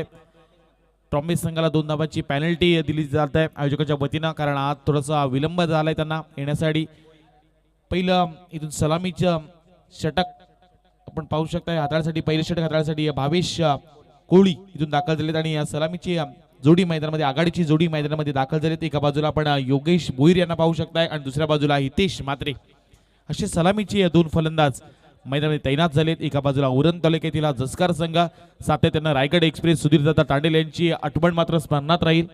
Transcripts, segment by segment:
ट्रॉम्बे संघाला 2 धावांची पेनल्टी दिली जात आहे आयोजकांच्या वतीनं, कारण आज थोडासा विलंब झालाय त्यांना येण्यासाठी। पहिलं इथून सलामीचं षटक आपण पाहू शकता, हाताळण्यासाठी पहिले षटक हाताळण्यासाठी भावेश कोळी इथून दाखल झालेत आणि या सलामीची जोडी मैदानामध्ये आघाडीची जोडी मैदानामध्ये दाखल झालेत। एका बाजूला आपण योगेश भोईर यांना पाहू शकताय आणि दुसऱ्या बाजूला हितेश मात्रे असे सलामीचे 2 फलंदाज मैदानामध्ये तैनात झालेत। एका बाजूला उरण तालुक्यातील जसकार संघ, सातत्याने रायगड एक्सप्रेस सुधीरदादा तांडेल यांची आठवण मात्र स्मरणात राहील।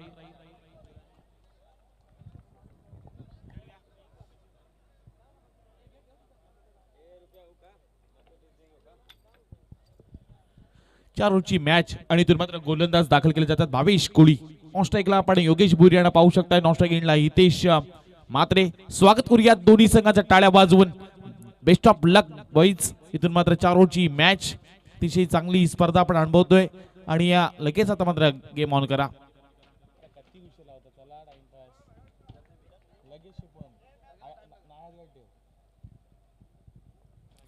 चार ओव्हरची मॅच आणि इथून मात्र गोलंदाज दाखल केले जातात भावेश कोळी। ऑन स्ट्राईकला आपण योगेश भोईर यांना पाहू शकताय, नॉन स्ट्राईक एंडला हितेश मात्रे। स्वागत करूयात दोन्ही संघाच्या टाळ्या वाजवून। Best of luck boys. इथून मात्र 4 ओव्हरची मॅच, अतिशय चांगली स्पर्धा आपण अनुभवतोय आणि या लगेच आता मात्र गेम ऑन करा।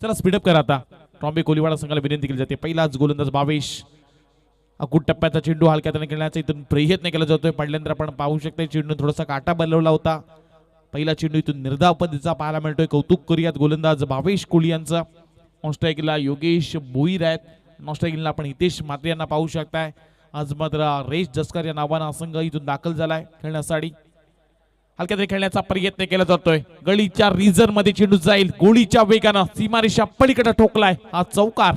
चला स्पीडअप करा आता। ट्रॉम्बे कोलीवाडा संघाला विनंती केली जाते। पहिलाच गोलंदाज भावेश, अकुट टप्प्याचा चेंडू हलक्या हाताने खेळण्याचा इथून प्रयत्न केला जातोय। पडल्यानंतर आपण पाहू शकता चेंडू थोडासा काटा बनवला होता। पहिला चेंडू इथून निर्धाव पद्धतीचा पाहायला मिळतोय। कौतुक करूयात गोलंदाज भावेश कोळी यांचं। ऑन स्ट्राईकला योगेश भोईर आहेत, नॉन स्ट्राईकला आपण हितेश मात्रे यांना पाहू शकताय। आज मात्र रेश जसकर या नावानं संघ इथून दाखल झालाय खेळण्यासाठी। हलक्यात खेळण्याचा प्रयत्न केला जातोय। गळीच्या रिझन मध्ये चेंडू जाईल, गोळीच्या वेगानं सीमारेषा पलीकडे ठोकलाय हा चौकार।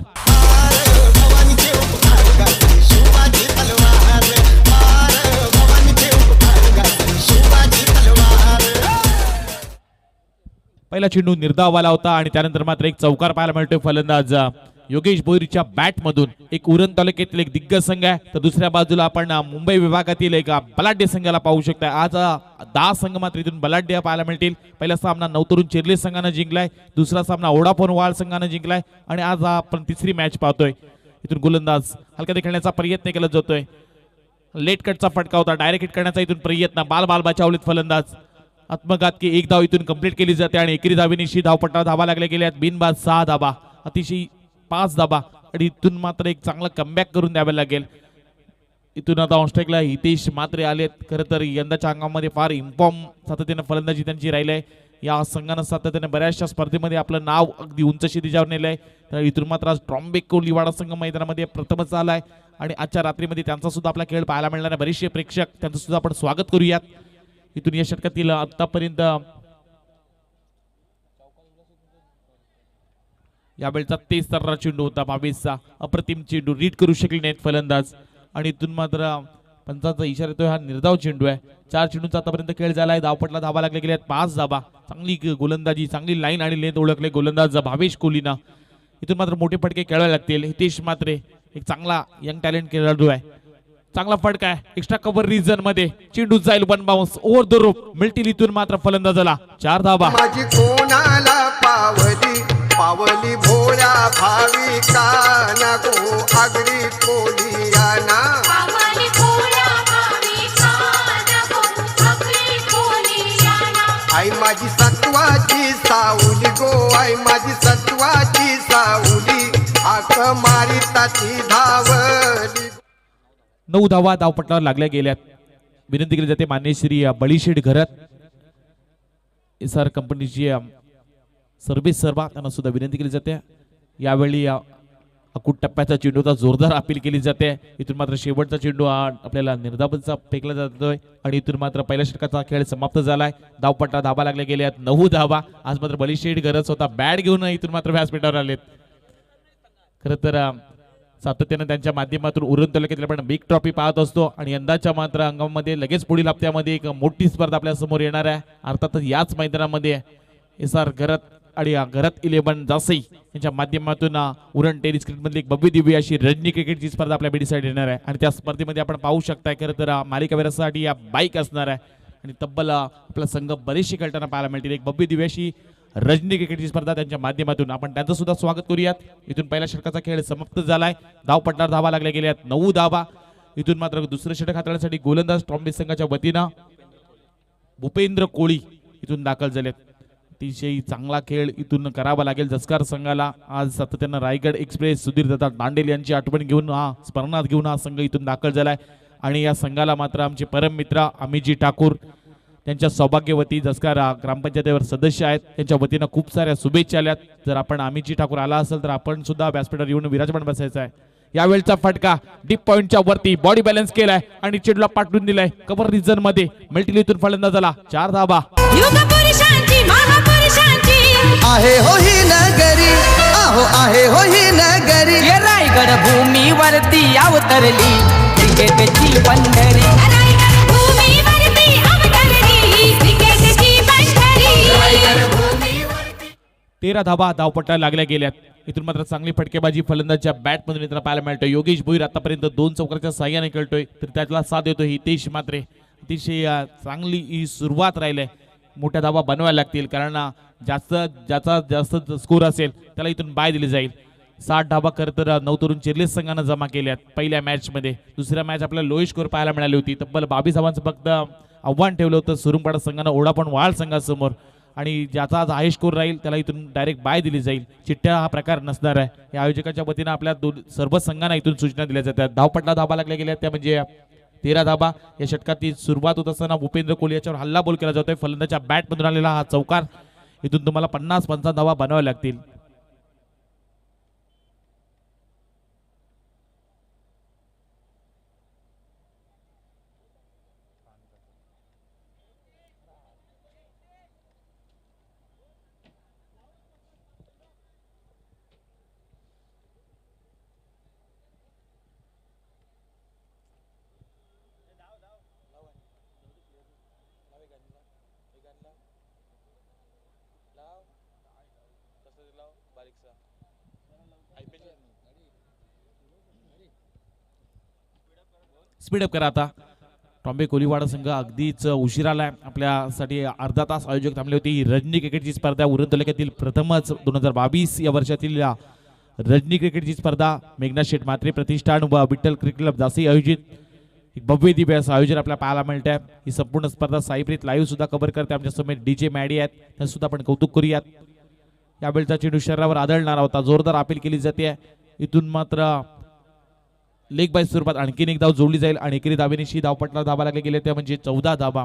पहिला चेंडू निर्धाव आला होता आणि त्यानंतर मात्र एक चौकार पाहायला मिळतोय फलंदाज योगेश भोईरच्या बॅट मधून। एक उरण तालुक्यातील एक दिग्गज संघ आहे, तर दुसऱ्या बाजूला आपण मुंबई विभागातील एक बलाढ्य संघाला पाहू शकता। आज 10 संघ मात्र इथून बलाढ्य पाहायला मिळतील। पहिला सामना नवतरुण चिर्ले संघाने जिंकलाय, दुसरा सामना ओडाफोन वाळ संघाने जिंकलाय आणि आज आपण तिसरी मॅच पाहतोय। इथून गोलंदाज हलक्यात खेळण्याचा प्रयत्न केला जातोय। लेट कटचा फटका होता, डायरेक्ट हिट करण्याचा इथून प्रयत्न, बाल बचावलेत फलंदाज। आत्मघात की एक धाव इथून कंप्लीट केली जाते आणि एकेरी धावेनिशी धावपट्टा धावा लागल्या गेल्यात। बिनबाद 6 धावा, अतिशय 5 धावा आणि इथून मात्र एक चांगला कमबॅक करून द्यावे लागेल। इथून आता ऑन स्ट्राईकला हितेश मात्रे आलेत। खरं तर यंदाच्या अंगामध्ये फार इन्फॉर्म सातत्याने फलंदाजी त्यांची राहिली आहे। या संघानं सातत्याने बऱ्याचशा स्पर्धेमध्ये आपलं नाव अगदी उंच शिखरावर नेलंय। तर इथून मात्र आज ट्रॉम्बे कोलीवाडा संघ मैदानामध्ये प्रथमच आलाय आणि आजच्या रात्रीमध्ये त्यांचा सुद्धा आपला खेळ पाहायला मिळणार आहे। बरेचसे प्रेक्षक त्यांचं सुद्धा आपण स्वागत करूयात। इथून या षटकातील आतापर्यंत यावेळचा तेज तर्रा चेंडू होता भावेशचा, अप्रतिम चेंडू, रीड करू शकले नाहीत फलंदाज आणि इथून मात्र पंचांचा इशारा येतोय हा निर्धाव चेंडू आहे। 4 चेंडूंचा आतापर्यंत खेळ झालाय, धावपटला धावा लागले गेल्यात 5 धावा। चांगली गोलंदाजी, चांगली लाईन आणि लेंथ ओळखले गोलंदाज भावेश कोलीना। इथून मात्र मोठे फटके खेळावे लागतील। हितेश मात्रे एक चांगला यंग टॅलेंट खेळाडू आहे, चांगला फटका आहे एक्स्ट्रा कव्हर रिजन मध्ये, चेंडू जाईल 1 बाउन्स ओव्हर द रोप, मिळतील इथून मात्र फलंदाजाला 4 धावा। माझी कोणाला पावली पावली भोळ्या भाविका नको आगरी कोलियाना, पावली भोळ्या भाविका नको आगरी कोलियाना। आई माझी सत्वाची सावली गो, आई माझी सत्वाची सावली, आक मारी ताची धावली। 9 धावा धावपट्टावर लागल्या गेल्यात। विनंती केली जाते मान्य श्री बळीशेठ घरत एसआर कंपनीची सर्व्हिस सर्वा त्यांना सुद्धा विनंती केली जाते। यावेळी अकुट टप्प्याचा चेंडूचा जोरदार अपील केली जाते। इथून मात्र शेवटचा चेंडू आपल्याला निर्धावचा फेकला जातोय आणि इथून मात्र पहिल्या षटकाचा खेळ समाप्त झालाय। धावपट्टा धावा लागल्या गेल्यात 9 धावा। आज मात्र बळीशेठ घरत स्वतः बॅट घेऊन इथून मात्र व्यासपीठावर आलेत। खरं तर सातत्याने त्यांच्या माध्यमातून उरण तालुक्यातील आपण बिग ट्रॉफी पाहत असतो आणि यंदाच्या मात्र अंगामध्ये लगेच पुढील हप्त्यामध्ये एक मोठी स्पर्धा आपल्या समोर येणार आहे। अर्थातच याच मैदानामध्ये एसआर घरत आणि घरत 11 जासई यांच्या माध्यमातून उरण टेनिस क्रिकेटमधली एक भव्य दिव्य अशी रणजी क्रिकेटची स्पर्धा आपल्या भेटीसाठी येणार आहे आणि त्या स्पर्धेमध्ये आपण पाहू शकताय खरं तर मालिकावीरासाठी या बाईक असणार आहे आणि तब्बल आपला संघ बरेचसे खेळताना पाहायला मिळतील। एक भव्य दिव्य अशी रणजी क्रिकेटची स्पर्धा त्यांच्या माध्यमातून आपण त्यांचं सुद्धा स्वागत करूयात। इथून पहिल्या षटकाचा खेळ समाप्त झालाय, धावपट्टावर धावा लागल्या गेल्यात 9 धावा। इथून मात्र दुसरे षटक हाताळण्यासाठी गोलंदाज ट्रॉम्बे संघाच्या वतीनं भूपेंद्र कोळी इथून दाखल झालेत। अतिशय चांगला खेळ इथून करावा लागेल जसकार संघाला. आज सातत्यानं रायगड एक्सप्रेस सुधीरदादा दांडेल यांची आठवण घेऊन स्मरणात घेऊन हा संघ इथून दाखल झालाय आणि या संघाला मात्र आमचे परम मित्र अमितजी ठाकूर त्यांच्या सौभाग्यवती जसकार ग्रामपंचायतीवर सदस्य आहेत त्यांच्या वतीनं खूप साऱ्या शुभेच्छा आल्यात. जर आपण अमितजी ठाकूर आला असेल तर आपण सुद्धा व्यासपीठावर येऊन विराजमान बसायचं आहे. यावेळचा फटका डीप पॉइंटच्या वरती बॉडी बॅलन्स केलाय आणि चेंडूला पाठवून दिलाय कव्हर रिजन मध्ये. मिल्टील इथून फलंदाज झाला 4 धाबा. आहे हो ही नगरी, आहो आहे हो ही नगरी, ये रायगड भूमीवरती अवतरली क्रिकेटची पंढरी. रायगड भूमीवरती अवतरली क्रिकेटची पंढरी. 13 धाबा धावपट्ट्या लागल्या गेल्यात. इथून मात्र चांगली फटकेबाजी फलंदाजच्या बॅटमधून मित्र पाहायला मिळतोय. योगेश भोईर आतापर्यंत 2 चौकाराच्या साह्याने खेळतोय तर त्याला साथ देतोय हितेश मात्रे. अतिशय चांगली ही सुरुवात राहिली आहे. मोठ्या धाबा बनवायला लागतील कारण ज्याचा जास्त स्कोर असेल त्याला इथून बाय दिली जाईल. 60 धाबा खरं तर नवतरुण चिर्लेस संघानं जमा केल्यात पहिल्या मॅच मध्ये. दुसऱ्या मॅच आपल्याला लोही स्कोर पाहायला मिळाली होती. तब्बल 22 धावांचं फक्त आव्हान ठेवलं होतं सुरुंगपाडा संघानं ओढा पण वाळ संघासमोर आणि ज्याचा आज हाय स्कोर राहील त्याला इथून डायरेक्ट बाय दिली जाईल. चिठ्ठ्या हा प्रकार नसणार आहे. या आयोजकांच्या वतीनं आपल्या सर्व संघांना इथून सूचना दिल्या जातात. धावपट्टा धाबा लागल्या गेल्या त्या म्हणजे 13 धाबा. या षटकाची सुरुवात होत असताना भूपेंद्र कोहली याच्यावर हल्ला बोल केला जातोय. फलंदाजच्या बॅटमधून आलेला हा चौकार. इथून तुम्हाला 50-55 धावा बनवाव्या लागतील. स्पीडअप करा आता. टॉम्बे कोलीवाडा संघ अगदीच उशिरा आलाय. आपल्यासाठी अर्धा तास आयोजक थांबले होते. ही रजनी क्रिकेटची स्पर्धा उरण तालुक्यातील प्रथमच 2022 या वर्षातील रजनी क्रिकेटची स्पर्धा मेघना शेठ म्हात्रे प्रतिष्ठान व विठ्ठल क्रिकेट क्लब जासी आयोजित एक भव्य दिव्य असं आयोजन आपल्याला पाहायला मिळत आहे. ही संपूर्ण स्पर्धा साईप्रीत लाईव्ह सुद्धा कव्हर करते. आमच्यासमोर DJ मॅडी आहेत त्यांचं सुद्धा आपण कौतुक करूयात. यावेळचा चेंडू शरीरावर आदळणारा होता. जोरदार अपील केली जाते. इथून मात्र लेग बाय स्वरूपात आणखीन एक धाव जोडली जाईल आणि एकेरी धावेनिशी धावपट्टा धाबा लागले गेले त्या म्हणजे 14 धाबा.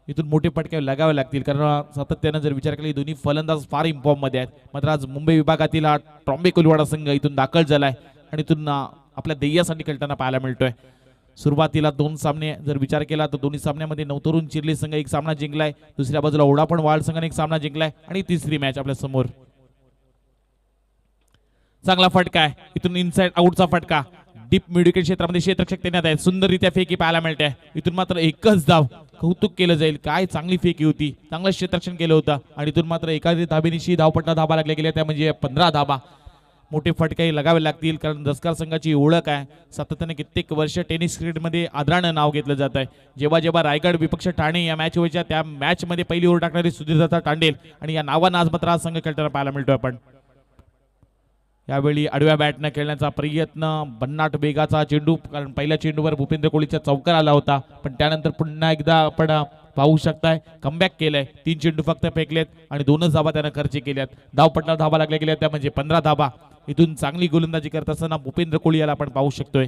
इथून मोठे फटके लगावे लागतील कारण सातत्यानं जर विचार केला दोन्ही फलंदाज फार इन्फॉर्म मध्ये आहेत. मात्र आज मुंबई विभागातील हा टॉम्बे कोलीवाडा संघ इथून दाखल झालाय आणि इथून आपल्या दैयासाठी खेळताना पाहायला मिळतोय. सुरुवातीला 2 सामने जर विचार केला तर दोन्ही सामन्यामध्ये नवतरुण चिर्ले संघ एक सामना जिंकलाय. दुसऱ्या बाजूला ओढा पण वाळ संघाने एक सामना जिंकलाय आणि तिसरी मॅच आपल्या समोर. चांगला फटका आहे. इथून इनसाइड आउटचा फटका. डीप मिडविकेट क्षेत्रामध्ये क्षेत्ररक्षक तैनात आहेत. सुंदररित्या फेकी पाहायला मिळते. इथून मात्र एकच धाव. कौतुक केलं जाईल. काय चांगली फेकी होती. चांगलं क्षेत्ररक्षण केलं होतं आणि इथून मात्र एखादी धाबेनिशी धावपट्टा धाबा लागल्या गेल्या त्या म्हणजे 15 धाबा. मोठे फटके लगावे लागतील कारण जसकार संघाची ओळख आहे. सातत्याने कित्येक वर्ष टेनिस क्रिकेटमध्ये आदरानं नाव घेतलं जात आहे. जेव्हा जेव्हा रायगड विपक्ष ठाणे या मॅच व्हायच्या त्या मॅच मध्ये पहिली ओव्हर टाकणारी सुधीरदादा तांडेल आणि या नावानं आज मात्र हा संघ खेळताना पाहायला मिळतोय आपण. यावेळी आडव्या बॅटनं खेळण्याचा प्रयत्न. भन्नाट वेगाचा चेंडू कारण पहिल्या चेंडूवर भूपेंद्र कोहलीचा चौकार आला होता पण त्यानंतर पुन्हा एकदा आपण पाहू शकताय कमबॅक केलंय. 3 चेंडू फक्त फेकलेत आणि 2च धाबा त्यानं खर्च केल्यात. धावपट्टा धाबा लागल्या गेल्या त्या म्हणजे 15 धाबा. इथून चांगली गोलंदाजी करत असताना भूपेंद्र कोहली याला आपण पाहू शकतोय.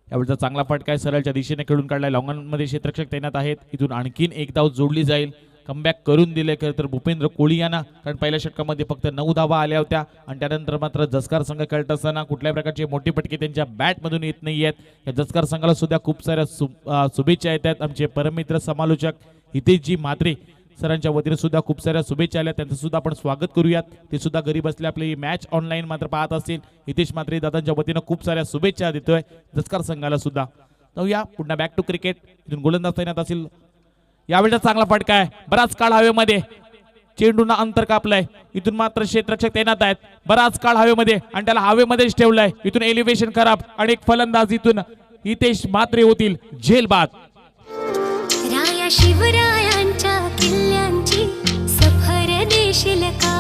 यावेळचा चांगला फटका सरळच्या दिशेने खेळून काढलाय. लॉंगॉनमध्ये क्षेत्ररक्षक तैनात आहेत. इथून आणखीन एक धाव जोडली जाईल. कमबॅक करून दिले खरं तर भूपेंद्र कोहली यांना कारण पहिल्या षटकामध्ये फक्त 9 धावा आल्या होत्या आणि त्यानंतर मात्र जसकार संघ खेळत असताना कुठल्याही प्रकारचे मोठे फटके त्यांच्या बॅटमधून येत नाही आहेत. या जसकार संघाला सुद्धा खूप साऱ्या शुभेच्छा येतात. आमचे परममित्र समालोचक हितेशजी म्हात्रे सरांच्या वतीने सुद्धा खूप साऱ्या शुभेच्छा आल्या. त्यांचं सुद्धा आपण स्वागत करूयात. ते सुद्धा घरी बसले आपली मॅच ऑनलाईन मात्र पाहत असतील. हितेश म्हात्रे दादांच्या वतीनं खूप साऱ्या शुभेच्छा देतोय जसकार संघाला सुद्धा. जाऊया पुन्हा बॅक टू क्रिकेट. इथून गोलंदाज तैनात असेल. यावेळेचा चांगला फटका आहे. बराच काळ हवेमध्ये चेंडूना अंतर कापलंय. इथून मात्र क्षेत्ररक्षक तैनात आहेत. बराच काळ हवेमध्ये आणि त्याला हवेमध्येच ठेवलंय. इथून एलिव्हेशन खराब आणि एक फलंदाज इथून हितेश म्हात्रे होतील झेलबाद. राया शिवरायांच्या किल्ल्यांची सफर देशील का?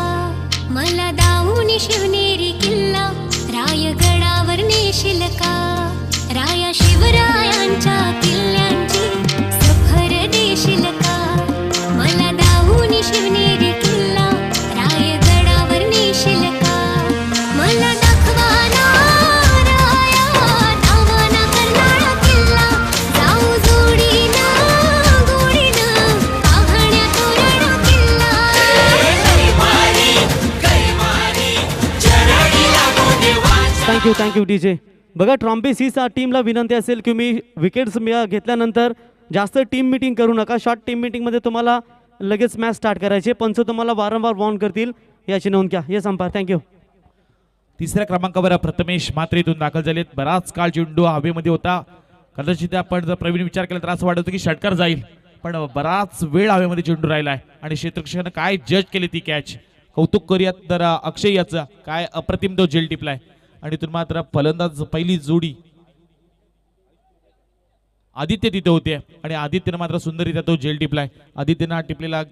मला दाऊन शिवनेरी किल्ला रायगडावर नेशील का? राया शिवरायांच्या किल्ल्यांची सफर देशील का? Thank you D J. बघा ट्रॉम्बे सीचा टीमला विनंती असेल की मी विकेट्स घेतल्यानंतर जास्त टीम मीटिंग करू नका. शॉर्ट टीम मीटिंगमध्ये तुम्हाला लगेच मॅच स्टार्ट करायचे. पंच तुम्हाला वारंवार वॉर्न करतील याची नोंद घ्या. Yes umpire. थँक्यू. तिसऱ्या क्रमांकावर प्रथमेश मात्रे इथून दाखल झालेत. बराच काळ चेंडू हवेमध्ये होता. कदाचित आपण जर प्रवीण विचार केला तर असं वाटत होतं की षटकार जाईल, पण बराच वेळ हवेमध्ये चेंडू राहिलाय आणि क्षेत्ररक्षकानं काय जज केली ती कॅच. कौतुक करूयात तर अक्षय याचं, काय अप्रतिम तो झेल टिपलाय. आणि इथून मात्र फलंदाज पहिली जोडी आदित्य तिथे होते आणि आदित्यनं मात्र सुंदररित्या तो झेल टिपलाय. आदित्यनं हा टिपलेला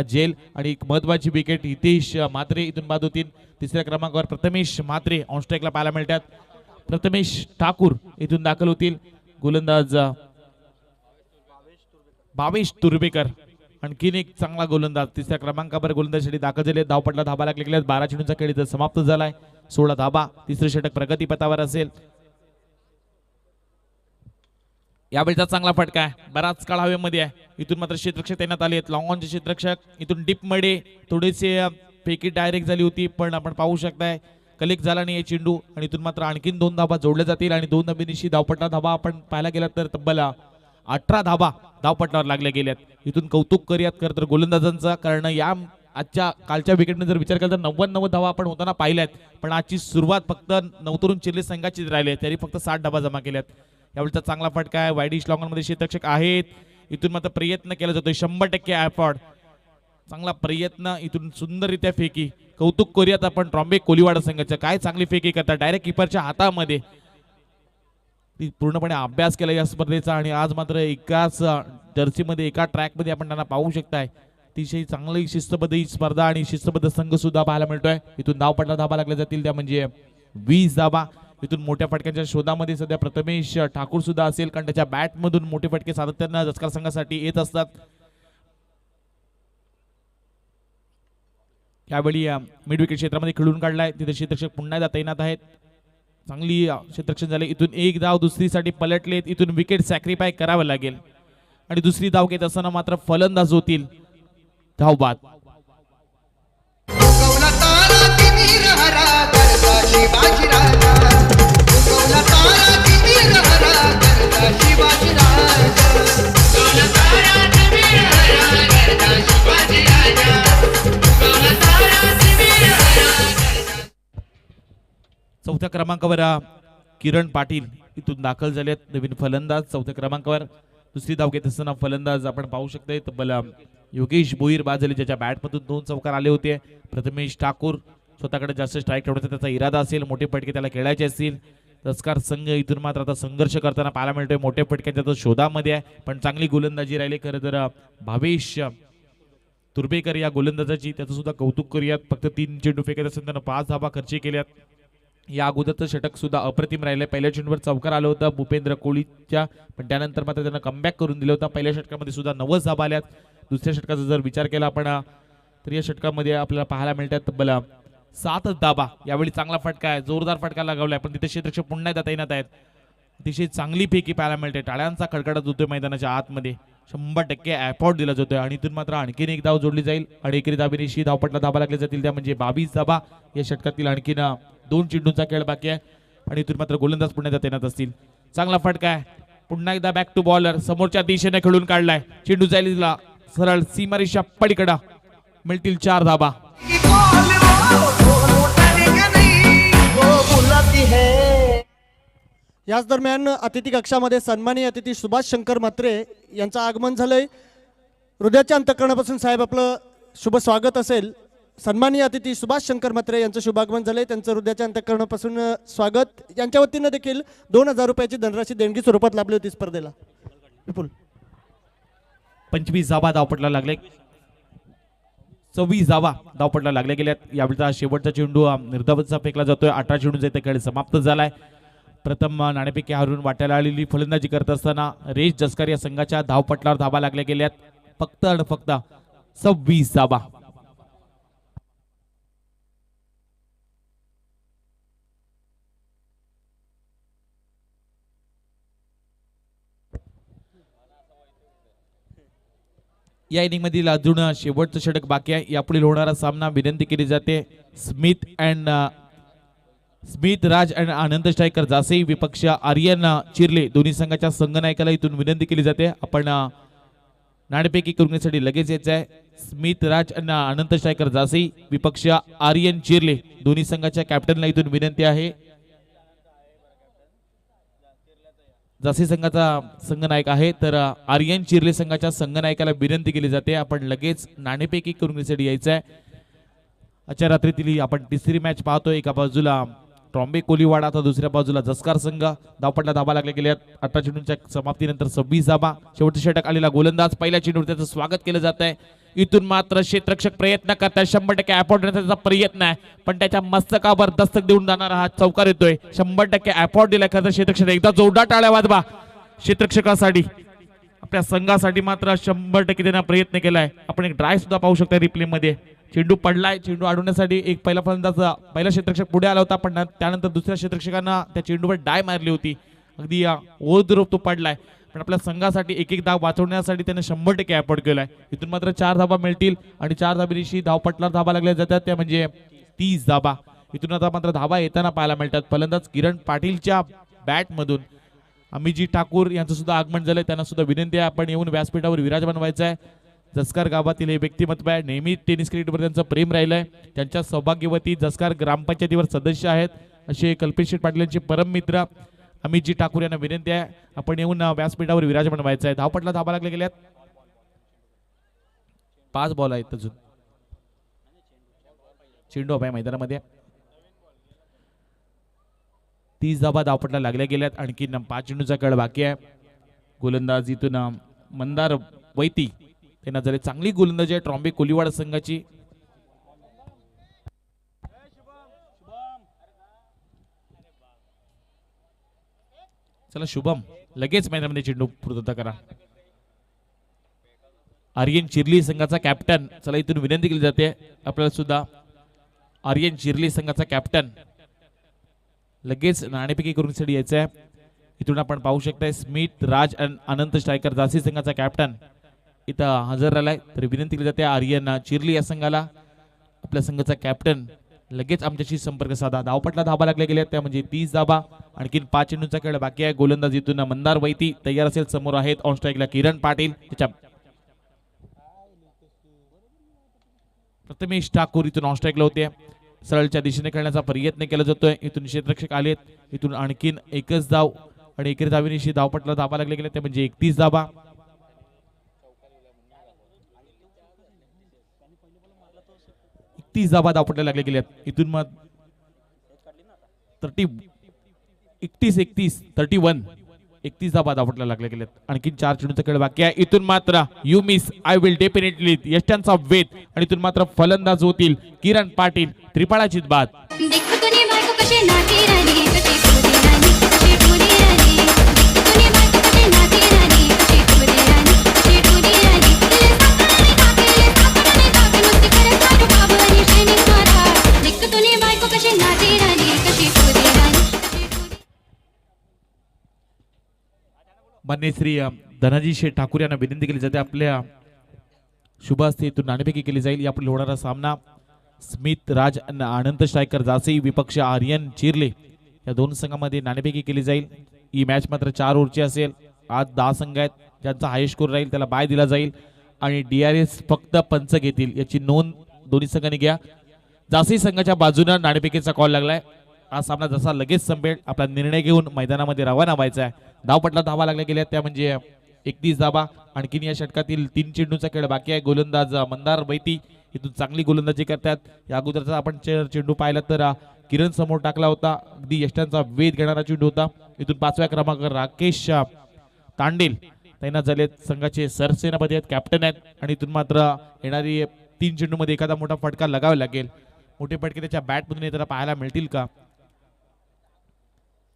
झेल आणि एक महत्वाची विकेट हितेश मात्रे इथून बाद होतील. तिसऱ्या क्रमांकावर प्रथमेश मात्रे ऑन स्ट्राईकला पाहायला मिळतात. प्रथमेश ठाकूर इथून दाखल होतील. गोलंदाज भावेश तुर्बेकर आणखीन एक चांगला गोलंदाज तिसऱ्या क्रमांकावर गोलंदाजीसाठी दाखल झाले. धावपटला धाबा लागले. 12 चेंडूंचा खेळ इथं समाप्त झालाय. 16 धाबा. तिसरे षटक प्रगतीपथावर असेल. यावेळीचा चांगला फटका आहे. बराच काळ हवेमध्ये आहे. इथून मात्र क्षेत्ररक्षक तैनात आले आहेत. लॉंग ऑनचे क्षेत्ररक्षक इथून डीप मध्ये थोडेसे फेकी डायरेक्ट झाली होती, पण आपण पाहू शकताय कलेक्ट झाला नाही चेंडू. आणि इथून मात्र आणखीन 2 धाबा जोडल्या जातील आणि 2 धाब्यांशी धावपटला धाबा आपण पाहायला गेला तर तब्बल 18 धाबा धावपटलावर लागल्या गेल्यात. इथून कौतुक करूयात खरं तर गोलंदाजांचा, कारण या आजच्या कालच्या विकेटने जर विचार केला तर 90 धावा आपण होताना पाहिल्यात, पण आजची सुरुवात फक्त नवतरुण चिल्ले संघाची राहिली तरी फक्त 60 धाबा जमा केल्यात. यावेळीचा चांगला फटका आहे. वाईडिश लॉंगमध्ये क्षेत्ररक्षक आहेत. इथून मात्र प्रयत्न केला जातोय 100% एफर्ट. चांगला प्रयत्न. इथून सुंदररित्या फेकी. कौतुक करूयात आपण ट्रॉम्बे कोलीवाडा संघाचं, काय चांगली फेकी करतात डायरेक्ट किपरच्या हातामध्ये. पूर्णपणे अभ्यास केला या स्पर्धेचा आणि आज मात्र एकाच जर्सीमध्ये एका ट्रॅकमध्ये आपण त्यांना पाहू शकताय. अतिशय चांगली शिस्तबद्ध ही स्पर्धा आणि शिस्तबद्ध संघ सुद्धा पाहायला मिळतोय. इथून धावपटला धाबा लागल्या जातील त्या म्हणजे 20 धाबा. इथून मोठ्या फटक्यांच्या शोधामध्ये सध्या प्रथमेश ठाकूर सुद्धा असेल, कारण त्याच्या बॅटमधून मोठे फटके सातत्यानं जसकार संघासाठी येत असतात. यावेळी मिड विकेट क्षेत्रामध्ये खेळून काढलाय. तिथे क्षेत्ररक्षक पुन्हा एकदा तैनात आहेत. चांगली क्षेत्ररक्षण झाले. इथून एक धाव दुसरीसाठी पलटलेत. इथून विकेट सॅक्रिफाय करावं लागेल आणि दुसरी धाव घेत असताना मात्र फलंदाज होतील धाव बाद. उगवला तारा तिमिर हरा करता शिवाजी राजा. उगवला तारा तिमिर हरा करता शिवाजी राजा. उगवला तारा तिमिर हरा करता शिवाजी राजा. उगवला तारा तिमिर हरा करता. चौथ्या क्रमांकावर किरण पाटील इथून दाखल झालेत नवीन फलंदाज. चौथ्या क्रमांकावर दुसरी धाव घेत असताना फलंदाज आपण पाहू शकता तब्बल योगेश भोईर बाद झाले, ज्याच्या बॅटमधून 2 चौकार आले होते. प्रथमेश ठाकूर स्वतःकडे जास्त स्ट्राईक ठेवण्याचा त्याचा इरादा असेल. मोठे फटके त्याला खेळायचे असतील. तस्कार संघ इथून मात्र आता संघर्ष करताना पाहायला मिळतोय. मोठ्या फटक्यांच्या तो शोधामध्ये आहे, पण चांगली गोलंदाजी राहिली. खरं तर भावेश तुर्बेकर या गोलंदाजाची त्याचं सुद्धा कौतुक करूयात. फक्त 3 चेंडू फेकत असताना त्यानं 5 धाबा खर्ची केल्यात. या अगोदरचं षटक सुद्धा अप्रतिम राहिलंय. पहिल्या चेंडूवर चौकार आलं होतं भूपेंद्र कोळीच्या, पण त्यानंतर मात्र त्यानं कमबॅक करून दिलं होतं. पहिल्या षटकामध्ये सुद्धा 90 धाबा आल्यात. दुसऱ्या षटकाचा जर विचार केला आपण तर या षटकामध्ये आपल्याला पाहायला मिळतात तब्बल 7 धाबा. यावेळी चांगला फटका आहे, जोरदार फटका लगावलाय, पण तिथे क्षेत्ररक्षक पुन्हा एकदा तैनात आहेत. अतिशय चांगली फेकी पाहायला मिळते. टाळ्यांचा खडखडाट होतोय मैदानाच्या आतमध्ये. 100% एफर्ट दिला जातोय आणि इथून मात्र आणखीन एक धाव जोडली जाईल आणि एकेरी धाबेनिशी धावपटला धाबा लागले जातील त्या म्हणजे 22 धाबा. या षटकातील आणखीन 2 चेंडूंचा खेळ बाकी आहे आणि इथून मात्र गोलंदाज पुन्हा एकदा तैनात असतील. चांगला फटका आहे. पुन्हा एकदा बॅक टू बॉलर समोरच्या दिशेने खेळून काढलाय. चेंडू जाईल सरळ सीमारेषा पलीकडे. मिळतील 4 धाबा. याच दरम्यान अतिथी कक्षामध्ये सन्माननीय अतिथी सुभाष शंकर म्हात्रे यांचं आगमन झालंय. हृदयाच्या अंतःकरणापासून साहेब आपलं शुभ स्वागत असेल. सन्माननीय अतिथी सुभाष शंकर म्हात्रे यांचं शुभागमन झालंय. त्यांचं हृदयाच्या अंतःकरणापासून स्वागत. यांच्या वतीनं देखील 2000 रुपयाची धनराशी देणगी स्वरूपात लाभली होती स्पर्धेला. विपुल 25 धाबा धावपटला लागले. 24 धाबा धावपटला लागल्या गेल्यात. यावेळीचा शेवटचा चेंडू निर्धावचा फेकला जातोय. 18 चेंडूंचा इथे खेळ समाप्त झालाय. प्रथम नाणेफेकी हारून वाट्याला आलेली फलंदाजी करत असताना रेश जसकर या संघाच्या धावपटलावर धाबा लागल्या गेल्यात. फक्त आणि फक्त 26 धाबा. या इनिंग मधील अजून शेवटचं षटक बाकी आहे. यापुढील होणारा सामना विनंती केली जाते स्मिथ अँड स्मित राज आणि आनंद स्ट्रायकर जासे विपक्ष आर्यन चिरले दोन्ही संघाच्या संघनायकाला इथून विनंती केली जाते आपण नाणेफेकी करण्यासाठी लगेच यायचं आहे. स्मित राज आणि आनंद स्ट्रायकर जासे विपक्ष आर्यन चिरले दोन्ही संघाच्या कॅप्टनला इथून विनंती आहे. जासे संघाचा संघनायक आहे तर आर्यन चिरले संघाच्या संघनायकाला विनंती केली जाते आपण लगेच नाणेफेकी करण्यासाठी यायचं आहे. आजच्या रात्रीतील आपण तिसरी मॅच पाहतोय. एका बाजूला ट्रॉम्बे कोलीवाडा तर दुसऱ्या बाजूला जस्कार संघ. धावपटला धाबा लागले गेले 18 चेंडूंच्या समाप्तीनंतर 26 धाबा. शेवटचे षटक आलेला गोलंदाज पहिल्या चेंडूवर त्याचं स्वागत केलं जात आहे. इथून मात्र क्षेत्ररक्षक प्रयत्न करतात 100% ॲपॉर्ड देण्याचा प्रयत्न आहे पण त्याच्या मस्तकावर दस्तक देऊन जाणारा हा चौकार येतोय. 100% ॲपॉर्ड दिलाय खरं क्षेत्ररक्षक एकदा जोरदार टाळ्या वाजवा क्षेत्ररक्षकासाठी. आपल्या संघासाठी मात्र 100% त्यांना प्रयत्न केलाय. आपण एक ड्राय सुद्धा पाहू शकता रिप्ले मध्ये. चेंडू पडलाय चेंडू अडवण्यासाठी एक पहिला फलंदाज पहिला क्षेत्ररक्षक पुढे आला होता पण त्यानंतर दुसऱ्या क्षेत्ररक्षकांना त्या चेंडूवर डाय मारली होती. अगदी ओव्हर तो पडलाय पण आपल्या संघासाठी एक एक धाव वाचवण्यासाठी त्याने 100% ॲपॉर्ड केलाय. इथून मात्र 4 धाबा मिळतील आणि 4 धाबेशी धावपटलावर धाबा लागल्या जातात त्या म्हणजे 30 धाबा. इथून आता मात्र धाबा येताना पाहायला मिळतात. फलंदाज किरण पाटीलच्या बॅट मधून अमिजी ठाकूर यांचं सुद्धा आगमन झालंय. त्यांना सुद्धा विनंती आहे आपण येऊन व्यासपीठावर विराजमान व्हायचं आहे. जस्कार गावातील हे व्यक्तिमत्व आहे. नेहमी टेनिस क्रिकेटवर त्यांचं प्रेम राहिलंय. त्यांच्या सौभाग्यवती जस्कार ग्रामपंचायतीवर सदस्य आहेत असे कल्पेश शेठ पाटील यांचे परम मित्र अमितजी ठाकूर यांना विनंती आहे आपण येऊन व्यासपीठावर विराजमान व्हायचं आहे. धावपटला धाबा लागले गेल्यात 5 बॉल आहेत अजून. चेंडू आहे मैदानामध्ये 30 धाबा धावपटला लागल्या गेल्यात. आणखी 5 चेंडूचा खेळ बाकी आहे. गोलंदाज इथून मंदार वैती त्यांना जरी चांगली गोलंदाजी आहे ट्रॉम्बे कोलीवाडा संघाची. चला शुभम लगेच मैदानामध्ये चेंडू पूर्तता करा. आर्यन चिरली संघाचा कॅप्टन चला इथून विनंती केली जाते आपल्याला सुद्धा. आर्यन चिरली संघाचा कॅप्टन लगेच नाणेफेकी करून यायचं आहे. इथून आपण पाहू शकता स्मित राज आनंद स्ट्रायकर जासी संघाचा कॅप्टन इथं हजर राहिलाय तर विनंती केली जाते आर्यन चिरली या संघाला आपल्या संघाचा कॅप्टन लगेच आमच्याशी संपर्क साधा. धावपटला धाबा लागले गेले त्या म्हणजे 30 धाबा. आणखीन 5 चेंडूंचा खेळ बाकी आहे. गोलंदाज इथून मंदार वैती तयार असेल. समोर आहेत ऑन स्ट्राईकला किरण पाटील त्याच्या प्रथमेश ठाकूर इथून ऑन स्ट्राईकला होते. सरळच्या दिशेने खेळण्याचा प्रयत्न केला जातोय. इथून क्षेत्ररक्षक आलेत. इथून आणखीन एकच धाव आणि एकेरी धावेनिशी धावपटला धाबा लागले गेले त्या म्हणजे 31 धाबा. धाबा धावपटला लागले गेल्यात. इथून मग 31 धाबा धावपटला लागले गेल्यात. आणखी 4 चेंडूचा खेळ बाकी आहे. इथून मात्र you miss I will definitely यष्टांचा वेध आणि इथून मात्र फलंदाज होतील किरण पाटील. त्रिपाळाची बाद. देखो तूने बायको कशी नाची राणी कशी फुले राणी कशी फुले राणी. तूने बायको कशी नाची राणी कशी फुले राणी कशी फुले राणी. तिले सापडाने ताके नुसती करत राहतो बाबूनी शायनिंग मारा. देखो तूने बायको कशी नाची राणी कशी फुले राणी कशी फुले. मान्य श्री धनाजी शेठ ठाकूर यांना विनंती केली जाते आपल्या शुभ हस्ते इथून नाणेफेकी केली जाईल. यापुढे होणारा सामना स्मित राज आणि आनंद स्ट्रायकर जासे विपक्ष आर्यन चिरले या दोन संघांमध्ये नाणेफेकी केली जाईल. ही मॅच मात्र 4 ओव्हरची असेल. आज 10 संघ आहेत ज्यांचा हायेस्ट स्कोर राहील त्याला बाय दिला जाईल आणि DRS फक्त पंच घेतील याची नोंद दोन्ही संघांनी घ्या. जासे संघाच्या बाजूने नाणेफेकीचा कॉल लागलाय. हा सामना जसा लगेच संपेल आपला निर्णय घेऊन मैदानामध्ये रवाना व्हायचा आहे. धावपटला धावा लागल्या गेल्या त्या म्हणजे 31 धाबा. आणखीन या षटकातील 3 चेंडूचा खेळ बाकी आहे. गोलंदाज मंदार बैती इथून चांगली गोलंदाजी करतात. या अगोदरचा आपण चेंडू पाहिला तर किरण समोर टाकला होता. अगदी यष्टांचा वेध घेणारा चेंडू होता. इथून 5व्या क्रमांकावर राकेश तांडेल तैनात झाले संघाचे सरसेनापती आहेत कॅप्टन आहेत. आणि इथून मात्र येणारी 3 चेंडूमध्ये एखादा मोठा फटका लगावा लागेल. मोठे फटके त्याच्या बॅटमधून येताना पाहायला मिळतील का.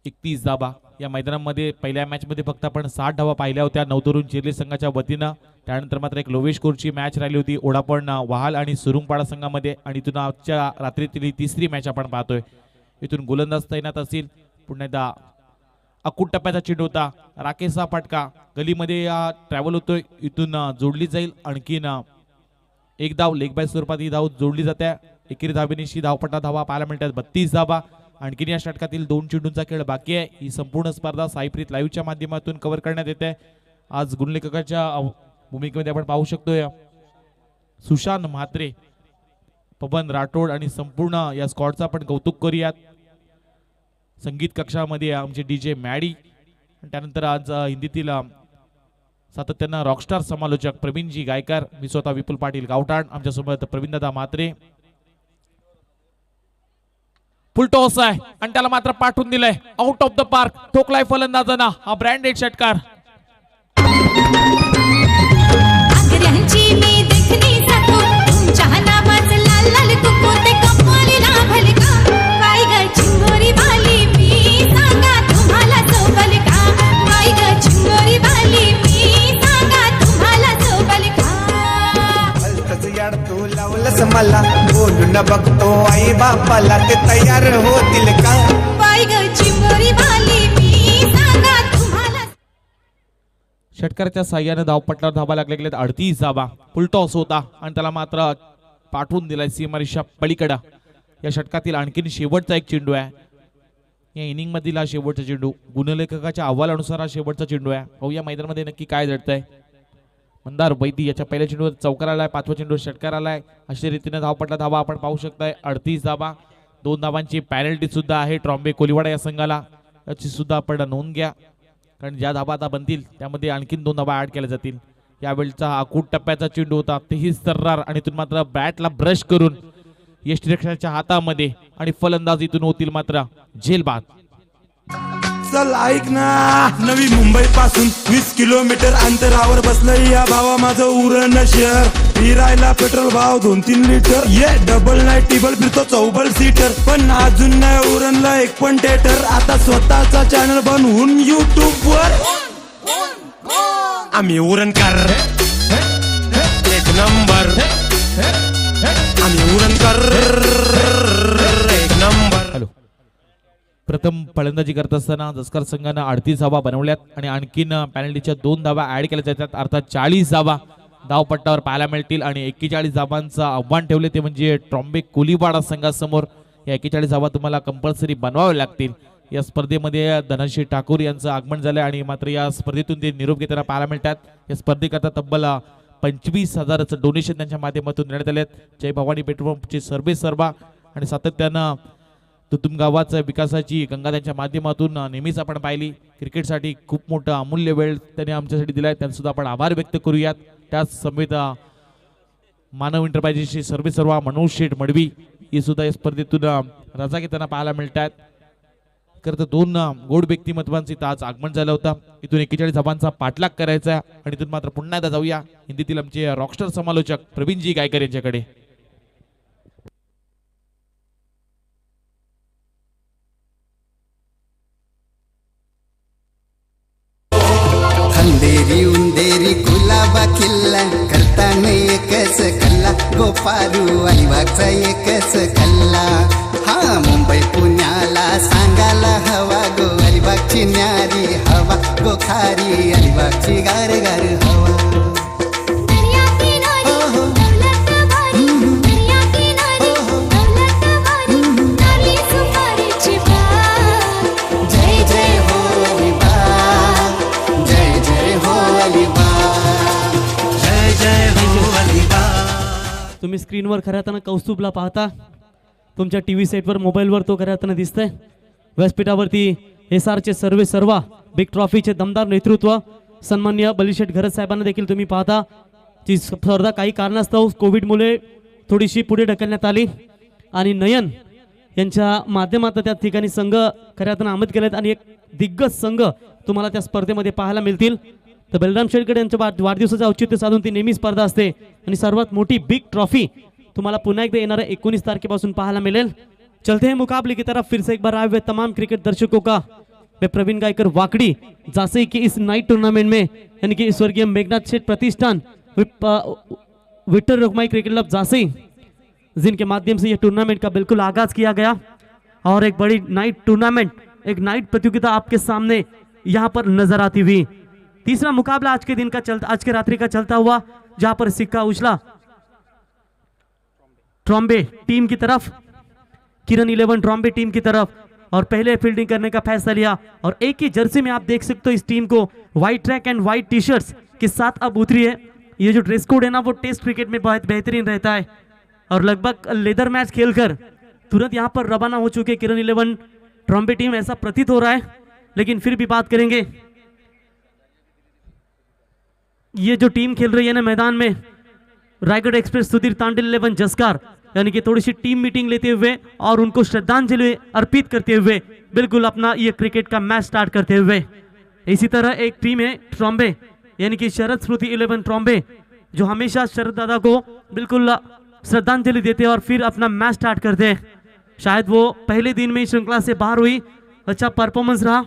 31 धाबा. या मैदानामध्ये पहिल्या मॅचमध्ये फक्त आपण 60 धावा पाहिल्या होत्या नवतरुण चिरले संघाच्या वतीनं. त्यानंतर मात्र एक लोवेश कोरची मॅच राहिली होती ओढापण वहाल आणि सुरुंगपाडा संघामध्ये. आणि इथून आजच्या रात्रीतील तिसरी मॅच आपण पाहतोय. इथून गोलंदाज तैनात असतील. पुन्हा एकदा अकूट टप्प्याचा चेंडू होता. राकेशचा फटका गलीमध्ये ट्रॅव्हल होतोय. इथून जोडली जाईल. आणखीन एक धाव लेग बाय स्वरूपात ही धाव जोडली जाते. एकेरी धावेनिशी धावपटा धावा पाहायला मिळतात 32 धावा. आणखीन या षटकातील 2 चेंडूंचा खेळ बाकी आहे. ही संपूर्ण स्पर्धा साईप्रीत लाईव्हच्या माध्यमातून कव्हर करण्यात येते. आज गुणलेखकाच्या भूमिकेमध्ये आपण पाहू शकतोय सुशांत म्हात्रे, पवन राठोड आणि संपूर्ण या स्क्वॉडचा आपण कौतुक करूयात. संगीत कक्षामध्ये आमचे DJ मॅडी, त्यानंतर आज हिंदीतील सातत्यानं रॉकस्टार समालोचक प्रवीणजी गायकर, मी स्वतः विपुल पाटील गावठाण, आमच्यासोबत प्रवीणदादा म्हात्रे. फुल टॉस आहे आणि त्याला मात्र पाठवून दिलंय आउट ऑफ द पार्क. ठोकलाय फलंदाजांना हा ब्रँडेड षटकार. आगऱ्यांची मी देखणी जातो तुमच्या नावाचं लाल लाल कुकू ते कपाली लाभल का बाई ग चिंगोरी वाली मी सांगा तुम्हाला सोबल का बाई ग चिंगोरी वाली मी सांगा तुम्हाला सोबल का भलतंच याड तू लावलंस मला बोलून बघतो आई बापाला ते तयार होतील का बाई ग चिंगोरी वाली मी सांगा तुम्हाला षटकाराच्या साह्याने धावपट्टावर धाबा लागले गेलेत 38 धाबा. फुल टॉस होता आणि त्याला मात्र पाठवून दिलाय सीमारेषा पलीकडं. या षटकातील आणखीन शेवटचा एक चेंडू आहे. या इनिंग मधील हा शेवटचा चेंडू गुणलेखकाच्या अहवालानुसार हा शेवटचा चेंडू आहे. पाहूया मैदानामध्ये नक्की काय घडतंय. मंदार वैदी याच्या पहिल्या चेंडूवर चौकार आलाय, 5व्या चेंडूवर षटकार आलाय. अशा रीतीने धावपट्टा धाबा आपण पाहू शकताय 38 धाबा. 2 धाबांची पॅनल्टी सुद्धा आहे ट्रॉम्बे कोलिवाडा या संघाला, याची सुद्धा आपण नोंद घ्या, कारण ज्या धाबा आता बनतील त्यामध्ये आणखीन 2 धाबा ऍड केल्या जातील. यावेळचा हा कूट टप्प्याचा चेंडू होता, तेही सर्रार आणि इथून मात्र बॅटला ब्रश करून यष्टिरक्षकाच्या हातामध्ये आणि फलंदाज इथून होतील मात्र झेलबाद. चल ऐक ना, नवी मुंबई पासून 20 किलोमीटर अंतरावर बसलंय या भावा माझं उरण शहर. फिरायला पेट्रोल भाव 2-3 लिटर, ये डबल नाही टिबल फिरतो 4 सीटर. पण अजून नाही उरणला एक पण थिएटर. आता स्वतःचा चॅनल बनवून YouTube वर आम्ही उरणकर एक नंबर. आम्ही उरणकर एक नंबर. हॅलो, प्रथम फलंदाजी करत असताना जसकर संघानं 38 धावा बनवल्यात आणि आणखीन पॅनल्टीच्या 2 धावा ऍड केल्या जातात, अर्थात 40 धावा धावपट्टावर पाहायला मिळतील. आणि 41 धावांचं आव्हान ठेवले ते म्हणजे ट्रॉम्बे कोलिवाडा संघासमोर. या 41 धावा तुम्हाला कंपल्सरी बनवाव्या लागतील. या स्पर्धेमध्ये धनश्री ठाकूर यांचं आगमन झालं आणि मात्र या स्पर्धेतून ते निरोप घेताना पाहायला मिळतात. या स्पर्धेकरता तब्बल 25,000चं डोनेशन त्यांच्या माध्यमातून देण्यात आले. जय भवानी पेट्रोल पंपचे सर्वे सर्वा आणि सातत्यानं तुतुम गावाच्या विकासाची गंगा त्यांच्या माध्यमातून नेहमीच आपण पाहिली. क्रिकेटसाठी खूप मोठा अमूल्य वेळ त्यांनी आमच्यासाठी दिलाय, त्यांचा सुद्धा आपण आभार व्यक्त करूयात. त्याच समेत मानव एंटरप्राइजेसचे सर्वे सर्वा मनोज शेठ मडवी हे सुद्धा या स्पर्धेतून रजा घेताना पाहायला मिळतात. खरं तर 2 गोड व्यक्तिमत्वांचे आज आगमन झालं होतं. इथून 41 धाबांचा पाठलाग करायचा आणि इथून मात्र पुन्हा एकदा जाऊया हिंदीतील आमचे रॉकस्टार समालोचक प्रवीणजी गायकर यांच्याकडे. अंधेरी उंदेरी गुलाबा किल्ला करताना एकच कल्ला गोपारू अलिबागचा एकच कल्ला. हा मुंबई पुण्याला सांगायला हवा गो अलिबागची न्यारी हवा गो खारी अलिबागची गार गार हवा. दर्या किनारी दौलत वारी दर्या किनारी दौलत वारी नाली सुपारीची बाग. जय जय हो अलिबाग, जय जय हो अलिबाग, जय जय हो अलिबाग. तुम्ही स्क्रीनवर खऱ्या अर्थानं कौस्तुभला पाहता. तुमच्या टी व्ही सेटवर मोबाईलवर तो खऱ्या अर्थानं दिसतंय. व्यासपीठावरती SRचे सर्वे सर्वा बिग ट्रॉफीचे दमदार नेतृत्व सन्मान्य बलिशेठ घरत साहेबांना देखील तुम्ही पाहता. ती स्पर्धा काही कारणास्तव कोविडमुळे थोडीशी पुढे ढकलण्यात आली आणि नयन यांच्या माध्यमातून त्या ठिकाणी संघ खऱ्या अर्थानं आमद केलेत आणि एक दिग्गज संघ तुम्हाला त्या स्पर्धेमध्ये पाहायला मिळतील. तर बलराम शेळकर यांच्या वाढदिवसाचं औचित्य साधून ती नेहमी स्पर्धा असते आणि सर्वात मोठी बिग ट्रॉफी तुम्हाला पुन्हा एकदा येणाऱ्या 19 तारखेपासून पाहायला मिळेल. चलते हैं मुकाबले की तरफ फिर से एक बार आए हुए तमाम क्रिकेट दर्शकों का मैं प्रवीण गायकर वाकड़ी जासे कि इस नाइट टूर्नामेंट में यानी कि स्वर्गीय मेघनाथ शेठ प्रतिष्ठान विक्टर रुक्माई क्रिकेट क्लब जासे जिनके माध्यम से ये टूर्नामेंट का बिल्कुल आगाज किया गया और एक बड़ी नाइट टूर्नामेंट, एक नाइट प्रतियोगिता आपके सामने यहाँ पर नजर आती हुई. तीसरा मुकाबला आज के रात्रि का चलता हुआ, जहां पर सिक्का उछला ट्रॉम्बे टीम की तरफ, किरण 11 ट्रॉम्बे टीम की तरफ और पहले फील्डिंग करने का फैसला लिया और एक ही जर्सी में आप देख सकते हो इस टीम को white track and white T shirts के साथ अब उतरी है। ये जो ड्रेस कोड है ना वो टेस्ट क्रिकेट में बहुत बेहतरीन रहता है और लगभग लेदर मैच खेलकर तुरंत यहाँ पर रवाना हो चुके किरण 11 ट्रॉम्बे टीम, ऐसा प्रतीत हो रहा है। लेकिन फिर भी बात करेंगे, ये जो टीम खेल रही है ना मैदान में, रायगढ़ एक्सप्रेस सुधीर तांडिल 11 जस्कार, यानी कि थोड़ी सी टीम मीटिंग लेते हुए और उनको श्रद्धांजलि अर्पित करते हुए बिल्कुल अपना ये क्रिकेट का मैच स्टार्ट करते हुए। इसी तरह एक टीम है ट्रॉम्बे, यानी कि शरद स्मृति 11 ट्रॉम्बे, जो हमेशा शरद दादा को बिल्कुल श्रद्धांजलि देते हैं और फिर अपना मैच स्टार्ट करते हैं। शायद वो पहले दिन में श्रृंखला से बाहर हुई, अच्छा परफॉर्मेंस रहा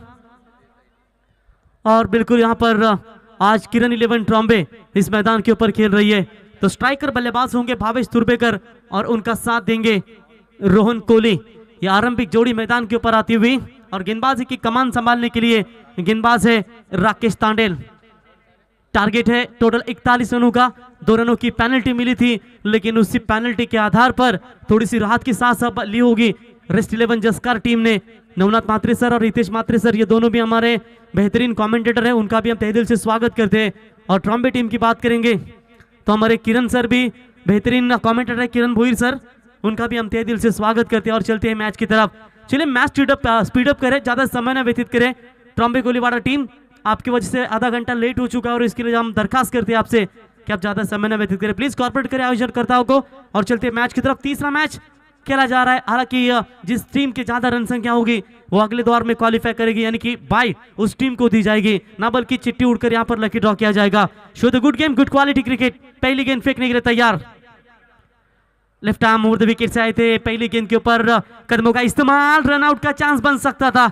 और बिल्कुल यहाँ पर आज किरण 11 ट्रॉम्बे इस मैदान के ऊपर खेल रही है। तो स्ट्राइकर बल्लेबाज होंगे भावेश तुर्बेकर और उनका साथ देंगे रोहन कोहली। ये आरंभिक जोड़ी मैदान के ऊपर आती हुई और गेंदबाजी की कमान संभालने के लिए गेंदबाज है राकेश तांडेल। टारगेट है टोटल 41 रनों का, 2 रनों की पेनल्टी मिली थी, लेकिन उसी पेनल्टी के आधार पर थोड़ी सी राहत की सांस अब ली होगी रेस्ट 11 जस्कार टीम ने। नवनाथ मात्रे सर और रितेश मात्रे सर, ये दोनों भी हमारे बेहतरीन कमेंटेटर हैं, उनका भी हम तहे दिल से स्वागत करते हैं। और ट्रॉम्बे टीम की बात करेंगे तो हमारे किरण सर भी बेहतरीन कमेंटेटर है, किरण भोईर सर, उनका भी हम तहे दिल से स्वागत करते हैं। और चलते हैं मैच की तरफ। चलिए मैच स्पीडअप करें, ज्यादा समय न व्यतीत करें। ट्रॉम्बे कोलीवाड़ा टीम आपकी वजह से आधा घंटा लेट हो चुका है और इसके लिए हम दरखास्त करते हैं आपसे कि आप ज्यादा समय न व्यतीत करें, प्लीज कॉर्पोरेट करें आयोजनकर्ताओं को। और चलते हैं मैच की तरफ। तीसरा मैच खेला जा रहा है, हालांकि जिस टीम की ज्यादा रन संख्या होगी वो अगले दौर में क्वालिफाई करेगी, यानी कि बाय उस टीम को दी जाएगी, ना बल्कि चिट्ठी उड़कर यहाँ पर लकी ड्रॉ किया जाएगा। Show the good game, good quality cricket. पहली गेंद फेंकने के लिए तैयार, left arm over the wicket से आए थे। पहली गेंद के ऊपर कदमों का इस्तेमाल, रन आउट का चांस बन सकता था।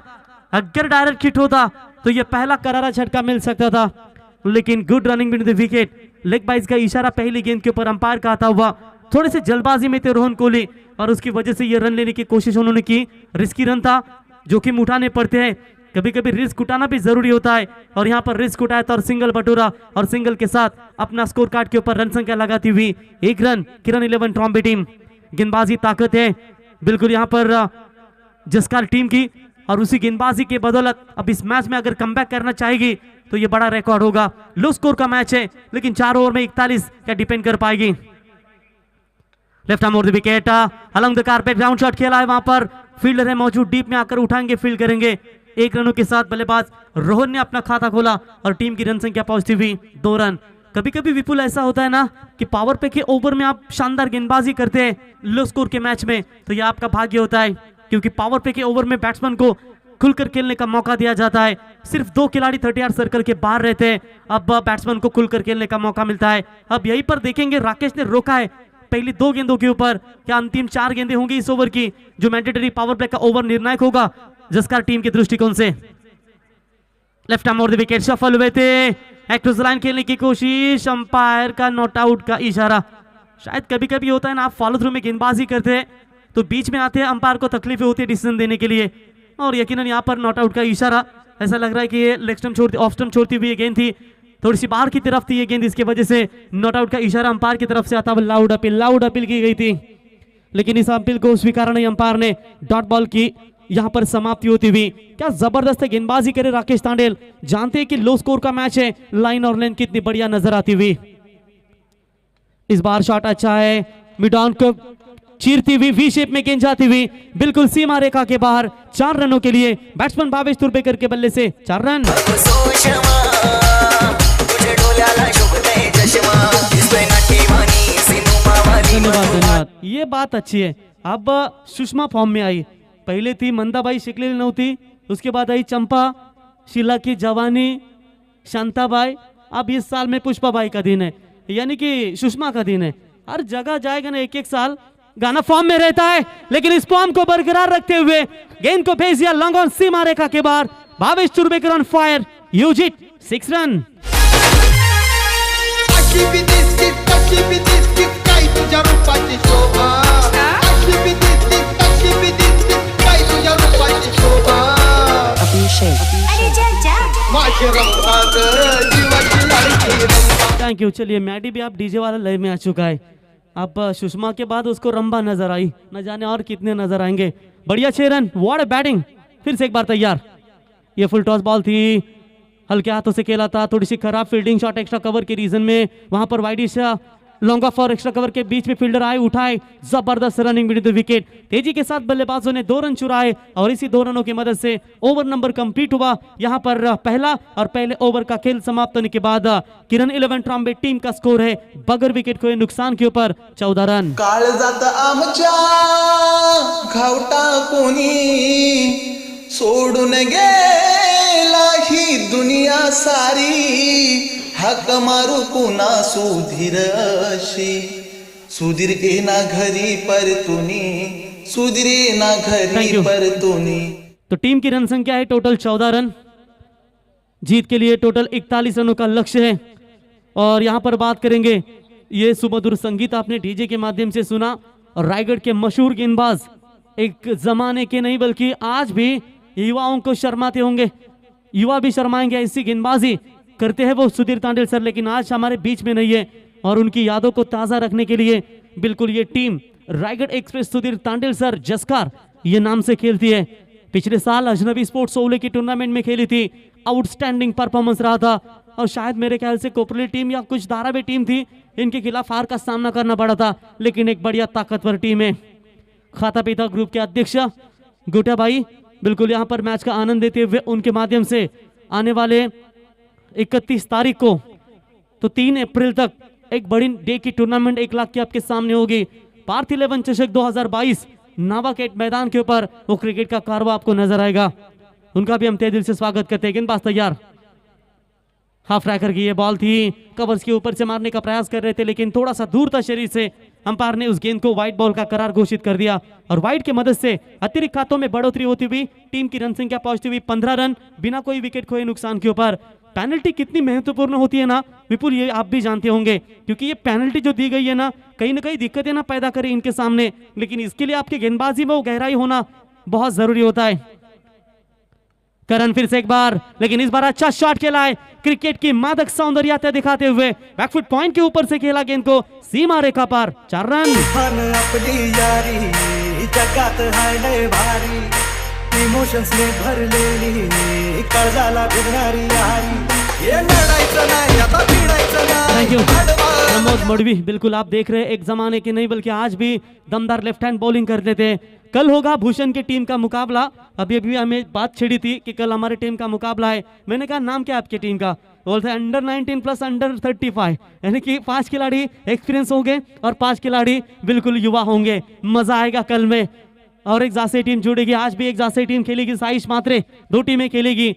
अगर डायरेक्ट हिट होता तो ये पहला करारा झटका मिल सकता था, लेकिन good running between the wicket. Leg byes का इशारा पहली गेंद के ऊपर अंपायर का आता हुआ। थोड़ी सी जल्दबाजी में थे रोहन कोहली और उसकी वजह से ये रन लेने की कोशिश उन्होंने की। रिस्की रन था, जोखिम उठाने पड़ते हैं, कभी कभी रिस्क उठाना भी जरूरी होता है और यहाँ पर रिस्क उठाया था और सिंगल बटोरा और सिंगल के साथ अपना स्कोर कार्ड के ऊपर रन संख्या लगाती हुई 1 रन किरण 11 ट्रॉम्बे टीम। गेंदबाजी ताकत है बिल्कुल यहाँ पर जस्कार टीम की और उसी गेंदबाजी के बदौलत अब इस मैच में अगर कमबैक करना चाहेगी तो ये बड़ा रिकॉर्ड होगा। लो स्कोर का मैच है लेकिन 4 ओवर में 41 क्या डिपेंड कर पाएगी। Left arm over the wicket, along the carpet ground shot खेला है, वहां पर फील्डर है मौजूद, डीप में आकर उठाएंगे, फील्ड करेंगे। 1 रनों के साथ बल्लेबाज रोहन ने अपना खाता खोला और टीम की रन संख्या पहुंचती हुई 2 रन। कभी कभी विपुल ऐसा होता है ना कि पावर पे के ओवर में आप शानदार गेंदबाजी करते हैं लो स्कोर के मैच में, तो यह आपका भाग्य होता है, क्योंकि पावर पे के ओवर में बैट्समैन को खुलकर खेलने का मौका दिया जाता है। सिर्फ 2 खिलाड़ी 30 सर्कल के बाहर रहते हैं, अब बैट्समैन को खुलकर खेलने का मौका मिलता है। अब यहीं पर देखेंगे राकेश ने रोका है पहली 2 गेंदों के ऊपर, क्या अंतिम 4 गेंदें होंगी इस ओवर की जो मैंडेटरी पावर प्ले का ओवर निर्णायक होगा जस्कार टीम के दृष्टिकोण से। Left arm over the wicket, सफल हुए थे, एक्ट्रेस लाइन खेलने की कोशिश, अंपायर का नॉट आउट का इशारा। शायद कभी कभी होता है ना, आप फॉलो थ्रू में गेंदबाजी करते हैं तो बीच में आते हैं, अंपायर को तकलीफें होती है डिसीजन देने के लिए, और यकीनन यहाँ पर नॉट आउट का इशारा। ऐसा लग रहा है कि ये लेग स्टंप छोड़ती, ऑफ स्टंप छोड़ती हुई गेंद थी, थोड़ी सी बाहर की तरफ थी ये गेंद, इसकी वजह से नॉट आउट का इशारा अंपायर की तरफ से आता हुआ लाउड अपील की गई थी, लेकिन इस अपील को स्वीकार नहीं अंपायर ने। डॉट बॉल की यहां पर समाप्ति होती हुई। क्या जबरदस्त गेंदबाजी करे राकेश तांडेल, जानते हैं कि लो स्कोर का मैच है, लाइन और लेन कितनी बढ़िया नजर आती हुई। इस बार शॉट अच्छा है, मिड ऑन को चीरती हुई वी शेप में गेंद जाती हुई बिल्कुल सीमा रेखा के बाहर। 4 रनों के लिए बैट्समैन भावेश तुर्बेकर के बल्ले से 4 रन। धन्यवाद। ये बात अच्छी है, अब सुषमा फॉर्म में आई, पहले थी मंदाबाई शिकलेली नव्हती, उसके बाद आई चंपा, शीला की जवानी, शांताबाई, अब इस साल में पुष्पाबाई का दिन है, यानी कि सुषमा का दिन है। हर जगह जाएगा ना, 1-1 साल गाना फॉर्म में रहता है, लेकिन इस फॉर्म को बरकरार रखते हुए गेंद को भेज दिया लॉन्ग ऑन सीमा रेखा के बाहर। Bhavesh Turbekar on fire, Yujit 6 run. अशी बी दिसतीस काय तुझ्या रूपाची शोभा, अशी बी दिसतीस काय तुझ्या रूपाची शोभा, अरे जा माझे रंग जीवाची लाडकी। Thank you. चलिए मैडी भी आप डीजे वाला लय में आ चुका है, अब सुषमा के बाद उसको रंबा नजर आई, न जाने और कितने नजर आएंगे। बढ़िया 6 रन, व्हाट अ बैटिंग, फिर से एक बार तैयार। ये फुल टॉस बॉल थी, हल्के हाथों से खेला था, थोड़ी सी खराब फील्डिंग शॉट एक्स्ट्रा कवर के रीजन में वहां पर वाइडिश लॉन्ग ऑफ और एक्स्ट्रा कवर के बीच में फील्डर आए, उठाए, जबरदस्त रनिंग विद द विकेट। तेजी के साथ बल्लेबाजों ने 2 रन चुराए और इसी 2 रनों की मदद से ओवर नंबर कंप्लीट हुआ। यहां पर पहला और पहले ओवर का खेल समाप्त होने के बाद किरण 11 ट्रॉम्बे टीम का स्कोर है बगैर विकेट खोए नुकसान के ऊपर 14 रन। काळजात आमच्या घावटा कोणी सोडून गेला ही दुनिया सारी, हाक मारू पुन्हा सुधीरशी, सुधीर येना घरी परतुनी, सुधीर येना Thank घरी you. परतुनी। तो टीम की रन संख्या है टोटल 14 रन, जीत के लिए टोटल 41 रनों का लक्ष्य है। और यहां पर बात करेंगे, ये सुमधुर संगीत आपने डीजे के माध्यम से सुना और रायगढ़ के मशहूर गेंदबाज, एक जमाने के नहीं बल्कि आज भी युवाओं को शर्माते होंगे, युवा भी शर्माएंगे, ऐसी गेंदबाजी करते हैं वो सुधीर तांडेल सर, लेकिन आज हमारे बीच में नहीं है। और उनकी यादों को ताज़ा रखने के लिए बिल्कुल ये team Raigad express Sudhir Tandel sir जस्कार ये नाम से खेलती है। पिछले साल अजनबी स्पोर्ट्स ओवले की टूर्नामेंट में खेली थी, आउटस्टैंडिंग परफॉर्मेंस रहा था और शायद मेरे ख्याल से कोपरली टीम या कुछ धारावी टीम थी, इनके खिलाफ हार का सामना करना पड़ा था, लेकिन एक बढ़िया ताकतवर टीम है। खाता पीता ग्रुप के अध्यक्ष गोटा भाई बिल्कुल यहाँ पर मैच का आनंद लेते हुए उनके माध्यम से आने वाले 31 तारीख को तो 3 अप्रैल तक एक बड़ी डे की टूर्नामेंट 1 लाख की आपके सामने होगी। पार्थ 11 चषक 2022 नावाकेट मैदान के ऊपर वो क्रिकेट का कारवा आपको नजर आएगा। उनका भी हम तहे दिल से स्वागत करते हैं। गेंदबाज तैयार, हाफ ट्रैकर की ये बॉल थी, कवर्स के ऊपर से मारने का प्रयास कर रहे थे लेकिन थोड़ा सा दूर था शरीर से। अंपायर ने उस गेंद को वाइड बॉल का करार घोषित कर दिया और वाइड की मदद से अतिरिक्त खातों में बढ़ोतरी होती हुई टीम की रन संख्या पहुंचती हुई 15 रन बिना कोई विकेट खोए नुकसान के ऊपर। पेनल्टी कितनी महत्वपूर्ण होती है ना विपुल, ये आप भी जानते होंगे, क्योंकि ये पेनल्टी जो दी गई है ना कहीं दिक्कतें ना पैदा करे इनके सामने, लेकिन इसके लिए आपकी गेंदबाजी में वो गहराई होना बहुत जरूरी होता है। करण फिर से एक बार, लेकिन इस बार अच्छा शॉट खेला है, क्रिकेट की मादक सौंदर्यता दिखाते हुए बैकफुट पॉइंट के ऊपर से खेला गेंद को सीमा रेखा पार, 4 रन। अपनी यारी जगात हाय लय भारी, इमोशन्स ने भरलेली कर्जाला भिडणारी यारी, ये लढायचं नाही आता भिडायचं थैंक यू नाही। प्रमोद मडवी। बिल्कुल आप देख रहे हैं एक जमाने के नहीं बल्कि आज भी दमदार लेफ्ट हैंड बॉलिंग करते थे। कल होगा भूषण की टीम का मुकाबला, अभी हमें बात छिड़ी थी कि कल हमारी टीम का मुकाबला है। मैंने कहा नाम क्या आपकी टीम का, बोलते अंडर 19 प्लस अंडर 35, यानी कि 5 खिलाड़ी एक्सपीरियंस होंगे और 5 खिलाड़ी बिल्कुल युवा होंगे। मजा आएगा कल में। और एक जासे टीम जुड़ेगी, आज भी एक जासे टीम खेलेगी, साइश मात्रे 2 टीमें खेलेगी,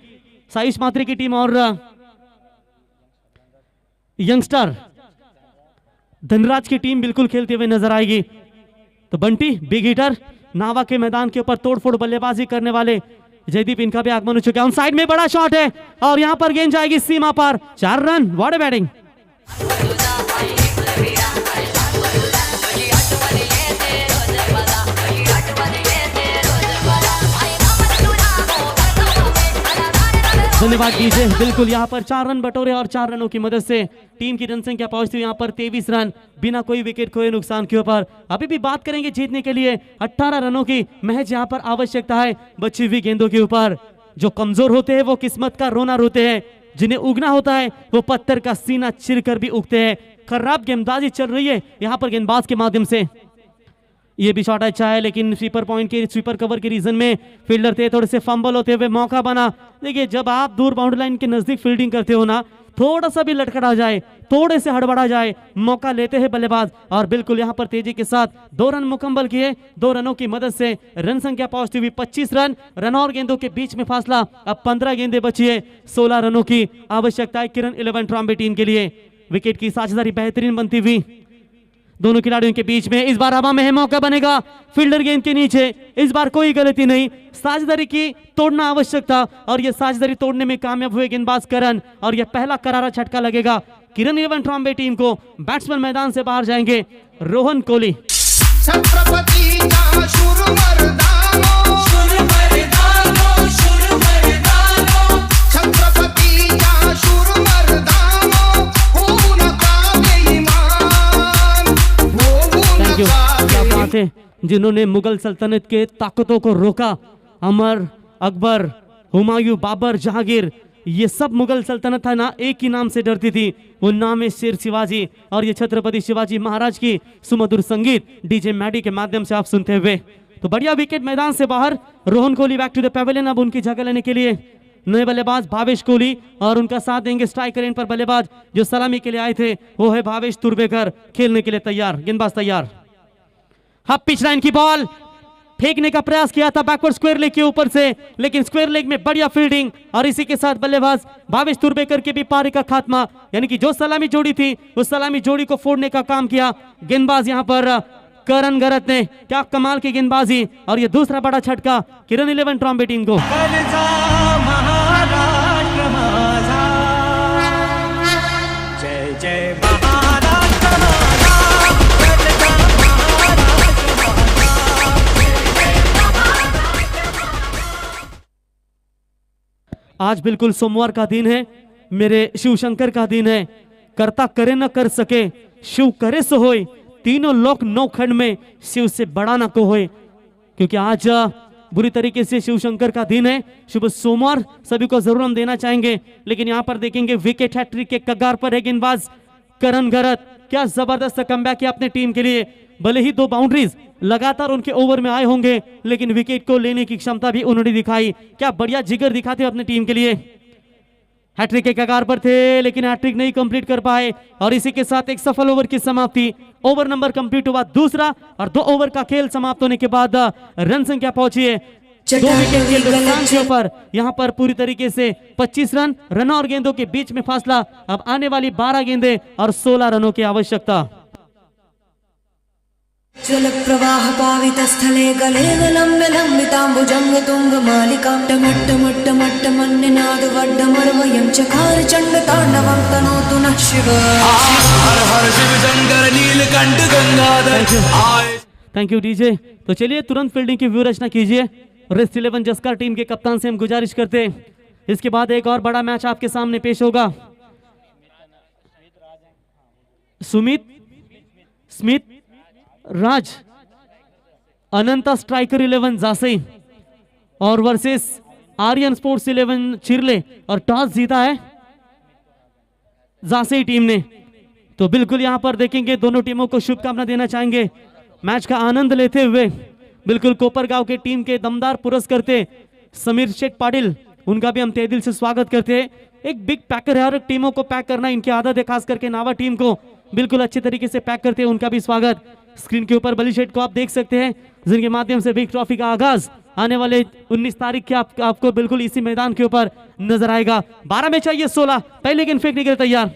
साइश मात्रे की टीम और यंगस्टर धनराज की टीम बिल्कुल खेलते हुए नजर आएगी। तो बंटी बिग हिटर नावा के मैदान के ऊपर तोड़फोड़ बल्लेबाजी करने वाले जयदीप, इनका भी आगमन हो चुका है। ऑन साइड में बड़ा शॉट है और यहां पर गेंद जाएगी सीमा पार, 4 रन। What a batting. धन्यवाद डीजे। बिल्कुल यहाँ पर 4 रन बटोरे और 4 रनों की मदद से टीम की रन संख्या पहुंचती हुई यहाँ पर 23 रन बिना कोई विकेट खोए नुकसान के ऊपर। अभी भी बात करेंगे जीतने के लिए 18 रनों की महज यहाँ पर आवश्यकता है बची हुई गेंदों के ऊपर। जो कमजोर होते हैं वो किस्मत का रोना रोते हैं, जिन्हें उगना होता है वो पत्थर का सीना चिरकर भी उगते हैं। खराब गेंदबाजी चल रही है यहाँ पर गेंदबाज के माध्यम से। ये भी शॉट अच्छा है लेकिन स्वीपर पॉइंट के स्वीपर कवर के रीजन में फील्डर थे, थोड़े से फंबल होते हुए मौका बना। देखिए जब आप दूर बाउंड्री लाइन के नजदीक फील्डिंग करते हो ना, थोड़ा सा भी लटखड़ा जाए, थोड़े से हड़बड़ा जाए, मौका लेते हैं बल्लेबाज। और बिल्कुल यहाँ पर तेजी के साथ 2 रन मुकम्मल किए। 2 रनों की मदद से रन संख्या पहुंचती हुई 25 रन। रन और गेंदों के बीच में फासला अब 15 गेंदें बची है। 16 रनों की आवश्यकता है किरण 11 ट्रॉम्बे टीम के लिए। विकेट की साझेदारी बेहतरीन बनती हुई दोनों खिलाड़ियों के बीच में। इस बार हवा में है, मौका बनेगा फील्डर गेंद के नीचे। इस बार कोई गलती नहीं, साझेदारी की तोड़ना आवश्यक था और यह साझेदारी तोड़ने में कामयाब हुए गेंदबाज करण। और यह पहला करारा झटका लगेगा किरण 11 ट्रॉम्बे टीम को। बैट्समैन मैदान से बाहर जाएंगे रोहन कोहली। छत्रपतीचा शूर मर्दानो, शूर मर्दानो, शूर मर्दानो, छत्रपतीचा शूर मर्दानो, होऊ नका बेईमान, होऊ क्या नका बात है, जिन्होंने मुगल सल्तनत के ताकतों को रोका। अमर अकबर, हुमायूं, बाबर, जहांगीर, ये सब मुगल सल्तनत था ना, एक ही नाम से डरती थी, वो नाम है शेर शिवाजी। और ये छत्रपति शिवाजी महाराज की सुमधुर संगीत डीजे मैडी के माध्यम से आप सुनते हुए, तो बढ़िया विकेट मैदान से बाहर। Rohan Kohli back to the pavilion, अब उनकी जगह लेने के लिए नए बल्लेबाज भावेश कोहली और उनका साथ देंगे स्ट्राइकर एंड पर बल्लेबाज जो सलामी के लिए आए थे वो है भावेश तुर्बेकर, खेलने के लिए तैयार, गेंदबाज तैयार। हाफ पिच लाइन की बॉल फेंकने का प्रयास किया था बैकवर्ड स्क्वायर लेग के ऊपर से, लेकिन स्क्वायर लेग में बढ़िया फील्डिंग और इसी के साथ बल्लेबाज भावेश तुर्बेकर के भी पारी का खात्मा, यानी कि जो सलामी जोड़ी थी उस सलामी जोड़ी को फोड़ने का काम किया गेंदबाज यहां पर करण गरत ने। क्या कमाल की गेंदबाजी, और ये दूसरा बड़ा छटका किरण 11 ट्रॉम्बे टीम को। जय जय आज बिल्कुल सोमवार का दिन है, मेरे शिव शंकर का दिन है। करता करे न कर सके, शिव करे सो होय, तीनों लोक नौ खंड में शिव से बड़ा ना को होए। क्योंकि आज बुरी तरीके से शिव शंकर का दिन है, शुभ सोमवार सभी को जरूर हम देना चाहेंगे। लेकिन यहाँ पर देखेंगे विकेट हैट्रिक के कगार पर है गेंदबाज करण गरत। क्या जबरदस्त कमबैक किया अपने टीम के लिए, भले ही 2 बाउंड्रीज लगातार उनके ओवर में आए होंगे, लेकिन विकेट को लेने की क्षमता भी उन्होंने दिखाई। क्या बढ़िया जिगर दिखाते अपने टीम के लिए। हैट्रिक के कगार पर थे लेकिन हैट्रिक नहीं कंप्लीट कर पाए, और इसी के साथ एक सफल ओवर की समाप्ति। ओवर नंबर कंप्लीट हुआ दूसरा, और 2 ओवर का खेल समाप्त होने के बाद रन संख्या पहुंची है 2 विकेट के नुकसान के ऊपर। यहाँ पर पूरी तरीके से 25 रन और गेंदों के बीच में फासला। अब आने वाली 12 गेंदें और 16 रनों की आवश्यकता। जल प्रवाह पावित स्थले गले लंब लंबितांबुजंग तुंग मालिका टमट्ट मट्ट मट्ट मन्निनाद वड्ड मर्वयं चकार चंड तांडवं तनोतु नः शिव। हर हर Shiv Shankar Neelkanth Gangadhar. Thank you DJ. तो चलिए तुरंत फील्डिंग की व्यू रचना कीजिए। रेस्ट 11 जस्कर टीम के कप्तान से हम गुजारिश करते हैं, इसके बाद एक और बड़ा मैच आपके सामने पेश होगा। स्मिथ राज अनंता स्ट्राइकर 11 जासई और वर्सेस आर्यन स्पोर्ट्स 11 चिरले, और टॉस जीता है जासई टीम ने। तो बिल्कुल यहां पर देखेंगे दोनों टीमों को शुभकामना देना चाहेंगे, मैच का आनंद लेते हुए। बिल्कुल कोपरगांव के टीम के दमदार पुरस्कर्ते समीर शेठ पाटिल, उनका भी हम तहे दिल से स्वागत करते हैं। एक बिग पैकर है और टीमों को पैक करना इनकी आदत है, खास करके नावा टीम को बिल्कुल अच्छे तरीके से पैक करते हैं, उनका भी स्वागत। स्क्रीन के ऊपर बली शेठ को आप देख सकते हैं, जिनके माध्यम से बिग ट्रॉफी का आगाज आने वाले 19 तारीख के आपको बिल्कुल इसी मैदान के ऊपर नजर आएगा। 12 में चाहिए 16, पहले गेंद फेंकने के लिए तैयार।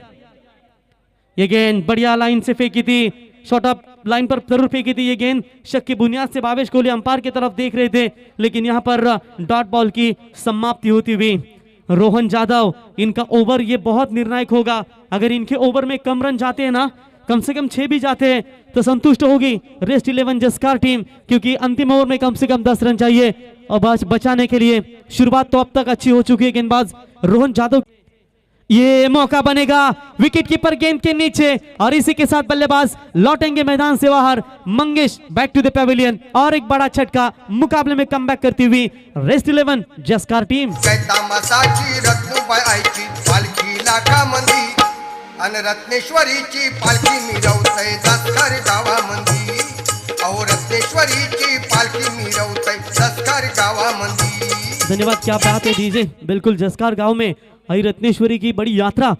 ये गेंद बढ़िया लाइन से फेंकी थी, शॉर्ट अप लाइन पर जरूर फेंकी थी ये गेंद। शक की बुनियाद से भावेश कोहली अंपायर की तरफ देख रहे थे, लेकिन यहाँ पर डॉट बॉल की समाप्ति होती हुई। रोहन यादव, इनका ओवर ये बहुत निर्णायक होगा। अगर इनके ओवर में कम रन जाते हैं ना, कम से कम 6 भी जाते हैं, तो संतुष्ट होगी रेस्ट 11 जस्कार टीम, क्योंकि अंतिम ओवर में कम से कम 10 रन चाहिए और बस बचाने के लिए। शुरुआत तो अब तक अच्छी हो चुकी है गेंदबाज रोहन यादव। ये मौका बनेगा विकेट कीपर गेंद के नीचे, और इसी के साथ बल्लेबाज लौटेंगे मैदान से बाहर। Mangesh back to the pavilion, और एक बड़ा छटका मुकाबले में कमबैक करती हुई रेस्ट 11 जस्कार टीम। कैतामासाची रत्नुबाई आईची पालखी लाखामंदी, अन रत्नेश्वरीची पालखी मिरवतय जस्कर गावामंदी, अहो रत्नेश्वरीची पालखी मिरवतय जस्कर गावामंदी। धन्यवाद, क्या बात है डीजे। बिल्कुल जस्कार गांव में आई रत्नेश्वरी की बड़ी यात्रा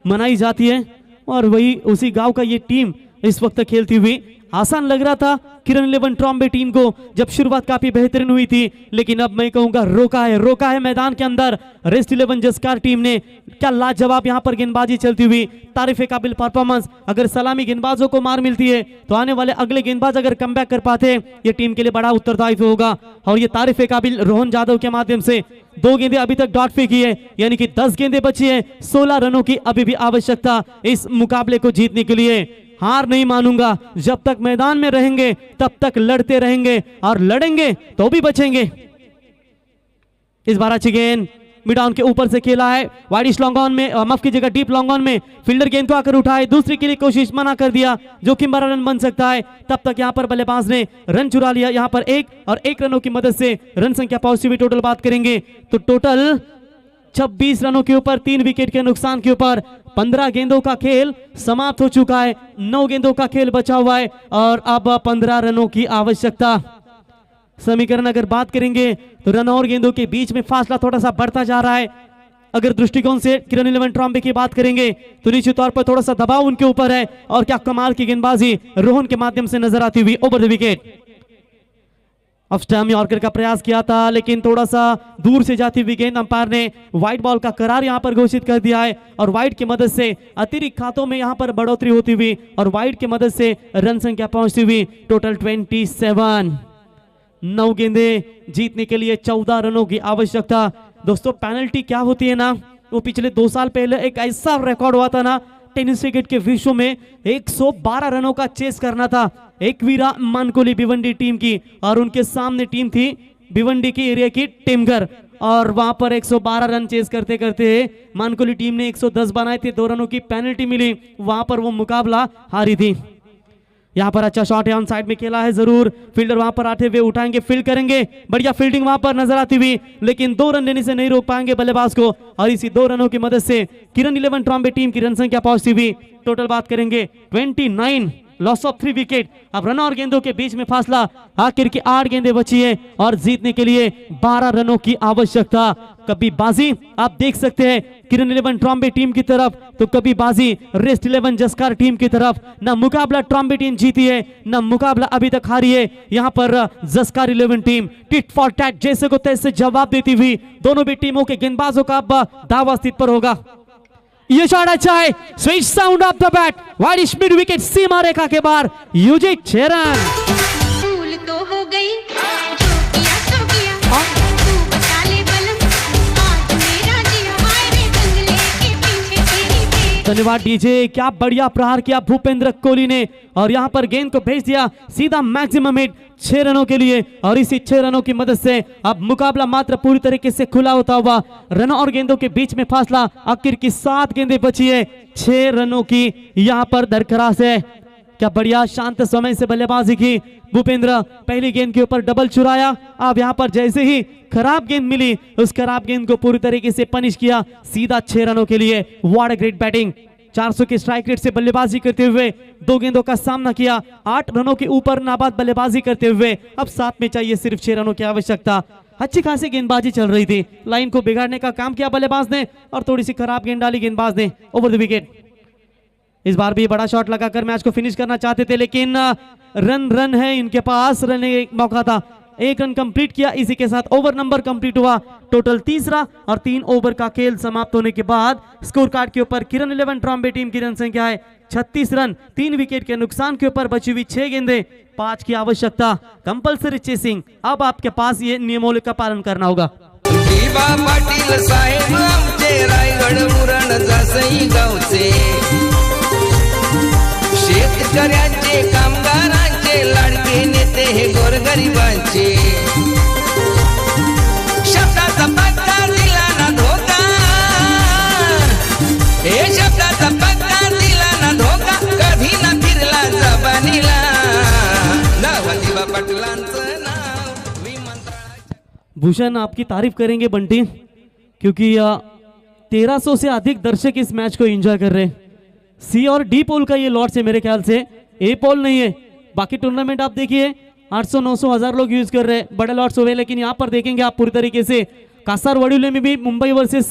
मनाई जाती है, और वही उसी गांव का ये टीम इस वक्त खेलती हुई। आसान लग रहा था किरण 11 ट्रॉम्बे टीम को, जब शुरुआत काफी बेहतरीन हुई थी, लेकिन अब मैं कहूंगा रोका है मैदान के अंदर रेस्ट 11 जस्कार टीम ने। क्या लाजवाब यहां पर गेंदबाजी चलती हुई, तारीफ काबिल परफॉर्मेंस। अगर सलामी गेंदबाजों को मार मिलती है तो आने वाले अगले गेंदबाज अगर कमबैक कर पाते हैं, ये टीम के लिए बड़ा उत्तरदायित्व होगा। और ये तारीफ काबिल रोहन यादव के माध्यम से 2 गेंदें अभी तक डॉट फेंकी है, यानी कि 10 गेंदें बची है। 16 रनों की अभी भी आवश्यकता इस मुकाबले को जीतने के लिए। हार नहीं मानूंगा, जब तक मैदान में रहेंगे तब तक लड़ते रहेंगे, और लड़ेंगे तो भी बचेंगे। इस बार अच्छी गेंद मिड ऑन के ऊपर से खेला है, वाइडिश लॉन्ग ऑन में, माफ कीजिएगा डीप लॉन्ग ऑन में, फील्डर गेंद को आकर उठाए, दूसरी के लिए कोशिश मना कर दिया, जोखिम भरा रन बन सकता है। तब तक यहाँ पर बल्लेबाज ने रन चुरा लिया। यहाँ पर 1 रनों की मदद से रन संख्या पहुंची हुई टोटल बात करेंगे तो टोटल 26 रनों के ऊपर 3 विकेट के नुकसान के ऊपर 15 गेंदों का खेल समाप्त हो चुका है। 9 गेंदों का खेल बचा हुआ है और अब 15 रनों की आवश्यकता। समीकरण अगर बात करेंगे तो रन और गेंदों के बीच में फासला थोड़ा सा बढ़ता जा रहा है। अगर दृष्टिकोण से किरण 11 ट्रॉम्बे की बात करेंगे तो निश्चित तौर पर थोड़ा सा दबाव उनके ऊपर है और क्या कमाल की गेंदबाजी रोहन के माध्यम से नजर आती हुई over the wicket. Off stump yorker का प्रयास किया था लेकिन थोड़ा सा दूर से जाती हुई गेंद अंपायर ने व्हाइट बॉल का करार यहां पर घोषित कर दिया है और व्हाइट की मदद से अतिरिक्त खातों में यहां पर बढ़ोतरी होती हुई और व्हाइट की मदद से रन संख्या पहुंचती हुई टोटल 27। 9 गेंदे जीतने के लिए 14 रनों की आवश्यकता। दोस्तों पेनल्टी क्या होती है ना, वो पिछले 2 साल पहले एक ऐसा रिकॉर्ड हुआ था ना टेनिस क्रिकेट के विश्व में 112 रनों का चेस करना था एक वीरा मानकोली भिवंडी टीम की और उनके सामने टीम थी भिवंडी की एरिया की टीमगर और वहां पर 112 रन चेस करते करते मानकोली टीम ने 110 बनाए थे, 2 रनों की पेनल्टी मिली, वहां पर वो मुकाबला हारी थी। यहाँ पर अच्छा शॉट है, ऑन साइड में खेला है जरूर, फील्डर वहां पर आते हुए उठाएंगे, फील्ड करेंगे, बढ़िया फील्डिंग वहां पर नजर आती हुई लेकिन 2 रन लेने से नहीं रोक पाएंगे बल्लेबाज को और इसी 2 रनों की मदद से किरण 11 ट्रॉम्बे टीम की रन संख्या पहुंचती हुई टोटल बात करेंगे 29, लॉस ऑफ 3 विकेट। अब रन और गेंदों के बीच में फासला, आखिर की 8 गेंदें बची है और जीतने के लिए 12 रनों की आवश्यकता। कभी बाजी आप देख सकते हैं किरण 11 ट्रॉम्बे टीम की तरफ तो कभी बाजी रेस्ट 11 जस्कार टीम की तरफ। ना मुकाबला ट्रॉम्बे टीम जीती है ना मुकाबला अभी तक हारी है। यहाँ पर जस्कार 11 टीम टिट फॉर टैट जैसे को तैसे जवाब देती हुई दोनों भी टीमों के गेंदबाजों का अब दावा स्थित पर होगा। ये शॉट अच्छा है, switch sound off the bat, wideish mid wicket सीमा रेखा के बाहर, युजित 6 रन। भूल तो हो गई जो किया सो किया, तू बता ले बलम आज मेरा जिया, हाय रे जंगले के पीछे तेरी थी। धन्यवाद डीजे, क्या बढ़िया प्रहार किया भूपेंद्र कोहली ने और यहाँ पर गेंद को भेज दिया सीधा मैक्सिमम हिट 6 रनों के लिए और इसी 6 रनों की मदद से अब मुकाबला मात्र पूरी तरीके से खुला होता हुआ। रन और गेंदों के बीच में फासला, आखिर की 7 गेंदें बची है, 6 रनों की यहाँ पर दरकरार है। क्या बढ़िया शांत समय से बल्लेबाजी की भूपेंद्र, पहली गेंद के ऊपर डबल चुराया। अब यहाँ पर जैसे ही खराब गेंद मिली उस खराब गेंद को पूरी तरीके से पनिश किया सीधा 6 रनों के लिए। व्हाट अ ग्रेट बैटिंग, 400 की स्ट्राइक रेट से बल्लेबाजी करते हुए 2 गेंदों का सामना किया, 8 रनों के ऊपर नाबाद बल्लेबाजी करते हुए अब 7 में चाहिए सिर्फ 6 रनों की आवश्यकता। अच्छी खासी गेंदबाजी चल रही थी, लाइन को बिगाड़ने का काम किया बल्लेबाज ने और थोड़ी सी खराब गेंद डाली गेंदबाज ने, ओवर द विकेट। इस बार भी बड़ा शॉट लगाकर मैच को फिनिश करना चाहते थे लेकिन रन है इनके पास, रन एक मौका था, 1 रन कंप्लीट किया, इसी के साथ ओवर नंबर कंप्लीट हुआ। टोटल तीसरा और 3 ओवर का खेल समाप्त होने के बाद स्कोर कार्ड के ऊपर किरण 11 ट्रॉम्बे टीम की रन संख्या है 36 रन, 3 विकेट के नुकसान के ऊपर बची हुई 6 गेंदें, 5 की आवश्यकता। कंपल्सरी चेसिंग, अब आपके पास ये नियमों का पालन करना होगा। दिवा पाटील साहेब आमचे रायगड मुरण जासई गावचे, शेतकऱ्यांचे कामगारांचे लाडके नेते हे गोरगरिबांचे, शब्दाचा पत्ता दिला ना धोका, हे शब्दाचा पत्ता दिला ना धोका, कधी ना फिरला जबानीला, नाव दिवा पाटलांचं नाव विमानतळाच्या। भूषण आपकी तारीफ करेंगे बंटी क्योंकि 1300 से अधिक दर्शक इस मैच को एंजॉय कर रहे हैं। सी और डी पोल का ये लॉट्स है मेरे ख्याल से, ए पोल नहीं है। बाकी टूर्नामेंट आप देखिए 800 900 1000 लोग यूज कर रहे हैं, बड़े लॉट्स हुए, लेकिन यहाँ पर देखेंगे आप पूरी तरीके से कासारवडीले में भी मुंबई वर्सेस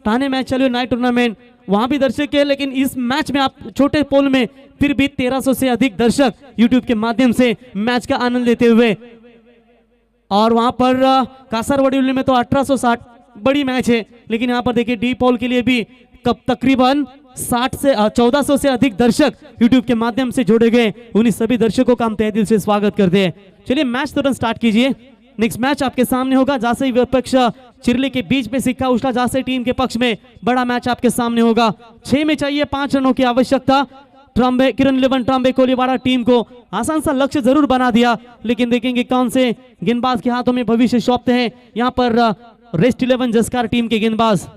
ठाणे मैच चले नाइट टूर्नामेंट, वहां भी दर्शक है, लेकिन इस मैच में आप छोटे पोल में फिर भी 1300 से अधिक दर्शक यूट्यूब के माध्यम से मैच का आनंद लेते हुए, और वहां पर कासारवडीले में तो 1860 बड़ी मैच है, लेकिन यहाँ पर देखिए डी पोल के लिए भी कब तकरीबन 1400 से अधिक दर्शक YouTube के माध्यम से जोड़े गए। उन्हीं सभी दर्शकों का हम तहे दिल से स्वागत करते हैं। चलिए मैच तुरंत स्टार्ट कीजिए। नेक्स्ट मैच आपके सामने होगा जासे ही विपक्ष चिरले के बीच में सिक्का उछला, जासे टीम के पक्ष में बड़ा मैच आपके सामने होगा। 6 में चाहिए 5 रनों की आवश्यकता। ट्रॉम्बे किरण 11 ट्रॉम्बे कोलीवाड़ा टीम को आसान सा लक्ष्य जरूर बना दिया, लेकिन देखेंगे कौन से गेंदबाज के हाथों में भविष्य सौंपते हैं। यहाँ पर रेस्ट 11 जस्कार टीम के गेंदबाज।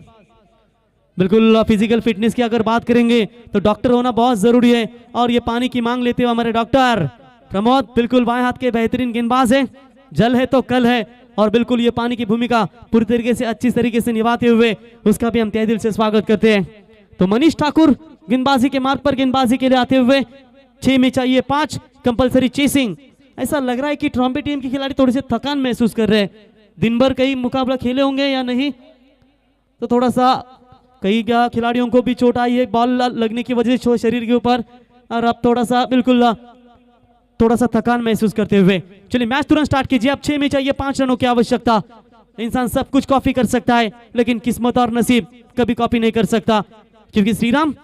बिल्कुल फिजिकल फिटनेस की अगर बात करेंगे तो डॉक्टर होना बहुत जरूरी है, और ये पानी की मांग लेते हुए हमारे डॉक्टर प्रमोद बिल्कुल बाएं हाथ के बेहतरीन गेंदबाज है। जल है तो कल है, और बिल्कुल ये पानी की भूमिका पूरी तरीके से अच्छी तरीके से निभाते हुए उसका भी हम तहे दिल से स्वागत करते हैं। तो मनीष ठाकुर गेंदबाजी के मार्ग पर गेंदबाजी के लिए आते हुए 6 में चाहिए 5, कंपलसरी चेसिंग। ऐसा लग रहा है कि ट्रॉम्बे टीम के खिलाड़ी थोड़े से थकान महसूस कर रहे हैं। दिन भर कई मुकाबला खेले होंगे या नहीं, तो थोड़ा सा कई क्या खिलाड़ियों को भी चोट आई है बॉल लगने की वजह से शरीर के ऊपर, और अब थोड़ा सा बिल्कुल थोड़ा सा थकान महसूस करते हुए चलिए मैच तुरंत स्टार्ट कीजिए। अब 6 में चाहिए 5 रनों की आवश्यकता। इंसान सब कुछ कॉपी कर सकता है, लेकिन किस्मत और नसीब कभी कॉपी नहीं कर सकता, क्योंकि श्री राम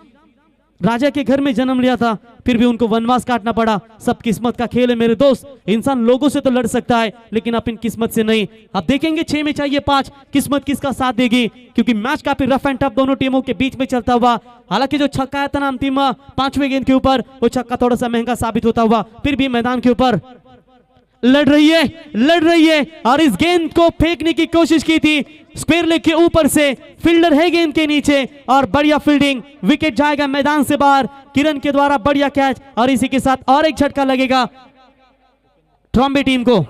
राजा के घर में जन्म लिया था, फिर भी उनको वनवास काटना पड़ा। सब किस्मत का खेल है मेरे दोस्त। इंसान लोगों से तो लड़ सकता है, लेकिन अपनी किस्मत से नहीं। अब देखेंगे 6 में चाहिए 5, किस्मत किसका साथ देगी, क्योंकि मैच काफी रफ एंड टफ दोनों टीमों के बीच में चलता हुआ। हालांकि जो छक्का आया था ना अंतिम 5वें गेंद के ऊपर, वो छक्का थोड़ा सा महंगा साबित होता हुआ, फिर भी मैदान के ऊपर लड़ रही है और इस गेंद को फेंकने की कोशिश की थी स्क्वायर लेग के ऊपर से। फील्डर है गेंद के नीचे, और बढ़िया फील्डिंग, विकेट जाएगा मैदान से बाहर। किरण के द्वारा बढ़िया कैच, और इसी के साथ और एक झटका लगेगा ट्रॉम्बे टीम को।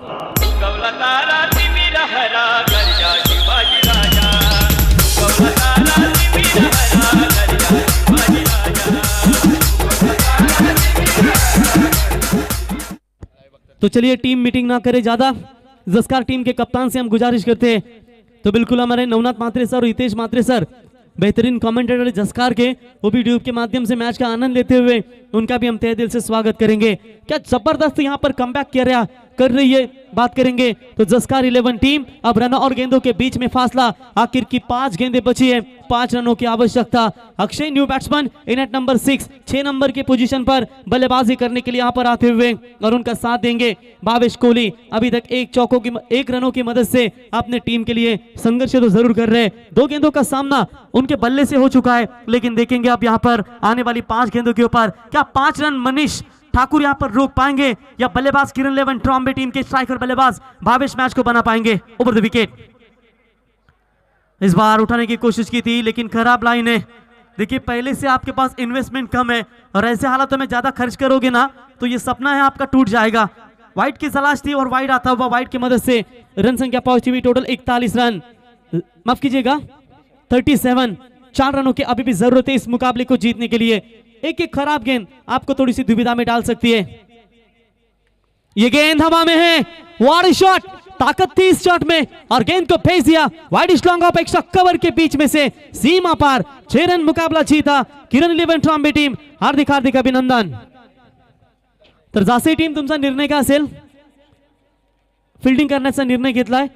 तो चलिए टीम मीटिंग ना करे ज्यादा, जस्कार टीम के कप्तान से हम गुजारिश करते हैं, तो बिल्कुल हमारे नवनाथ मात्रे सर और हितेश मात्रे सर बेहतरीन कमेंटेटर जस्कार के, वो भी ट्यूब के माध्यम से मैच का आनंद लेते हुए उनका भी हम तहे दिल से स्वागत करेंगे। क्या जबरदस्त यहाँ पर कमबैक कर रही है, बात करेंगे तो जस्कार 11 टीम। अब रनों और गेंदों के बीच में फासला, आखिर की 5 गेंदें बची है, 5 रनों की आवश्यकता। Akshay new batsman in at number 6 number की पोजीशन पर बल्लेबाजी करने के लिए यहाँ पर आते हुए, और उनका साथ देंगे भावेश कोहली। अभी तक 1 रनों की मदद से अपने टीम के लिए संघर्ष तो जरूर कर रहे हैं। 2 गेंदों का सामना उनके बल्ले से हो चुका है, लेकिन देखेंगे अब यहाँ पर आने वाली 5 गेंदों के ऊपर क्या 5 रन मनीष ठाकुर यहाँ पर रोक पाएंगे, या बल्लेबाज किरण 11 ट्रॉम्बे टीम के स्ट्राइकर बल्लेबाज भावेश मैच को बना पाएंगे ओवर द विकेट। इस बार उठाने की कोशिश की थी, लेकिन खराब लाइन है। देखिए पहले से आपके पास इन्वेस्टमेंट कम है, और ऐसे हालातों में ज्यादा खर्च करोगे ना तो ये सपना है आपका टूट जाएगा। वाइड की तलाश थी और वाइड आता हुआ, वाइड की मदद से रन संख्या पहुंची हुई टोटल 41 रन, माफ कीजिएगा 37। 4 रनों की अभी भी जरूरत है इस मुकाबले को जीतने के लिए। एक खराब गेंद आपको थोड़ी सी दुविधा में डाल सकती है। ये गेंद हवा में है, वाइड शॉट, ताकत थी इस शॉट में, और गेंद को भेज दिया wide long off extra cover के बीच में से सीमा पार। 6 रन मुकाबला जीता किरण 11 ट्रॉम्बे टीम। हार्दिक हार्दिक अभिनंदन। तर जसे टीम तुमचा निर्णय काय असेल, फिल्डिंग करण्याचा निर्णय घेतलाय,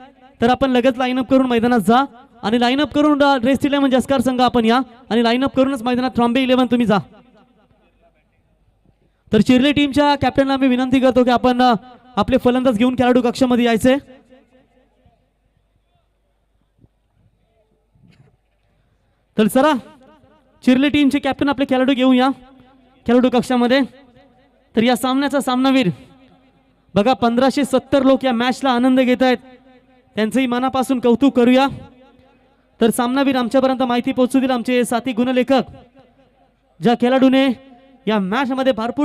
तर आपण लगेच लाईनअप करून मैदानात जा, आणि लाईनअप करून रेस्ट 11 जस्कार संघ आपण या, आणि लाईनअप करूनच मैदानात ट्रॉम्बे 11 तुम्ही जा। तर चिरले टीमच्या कॅप्टनला मी विनंती करतो की आपण आपले फलंदाज घेऊन खेळाडू कक्षामध्ये यायचे। तर चला चिरले टीमचे कॅप्टन आपले खेळाडू घेऊन या खेळाडू कक्षामध्ये। तर या सामन्याचा सामनावीर बघा 1570 लोक या मॅचला आनंद घेत आहेत, त्यांचंही मनापासून कौतुक करूया। तर सामनावीर आमच्यापर्यंत माहिती पोहोचू देईल आमचे साथी गुणलेखक, ज्या खेळाडूने या मॅच मध्ये भरपूर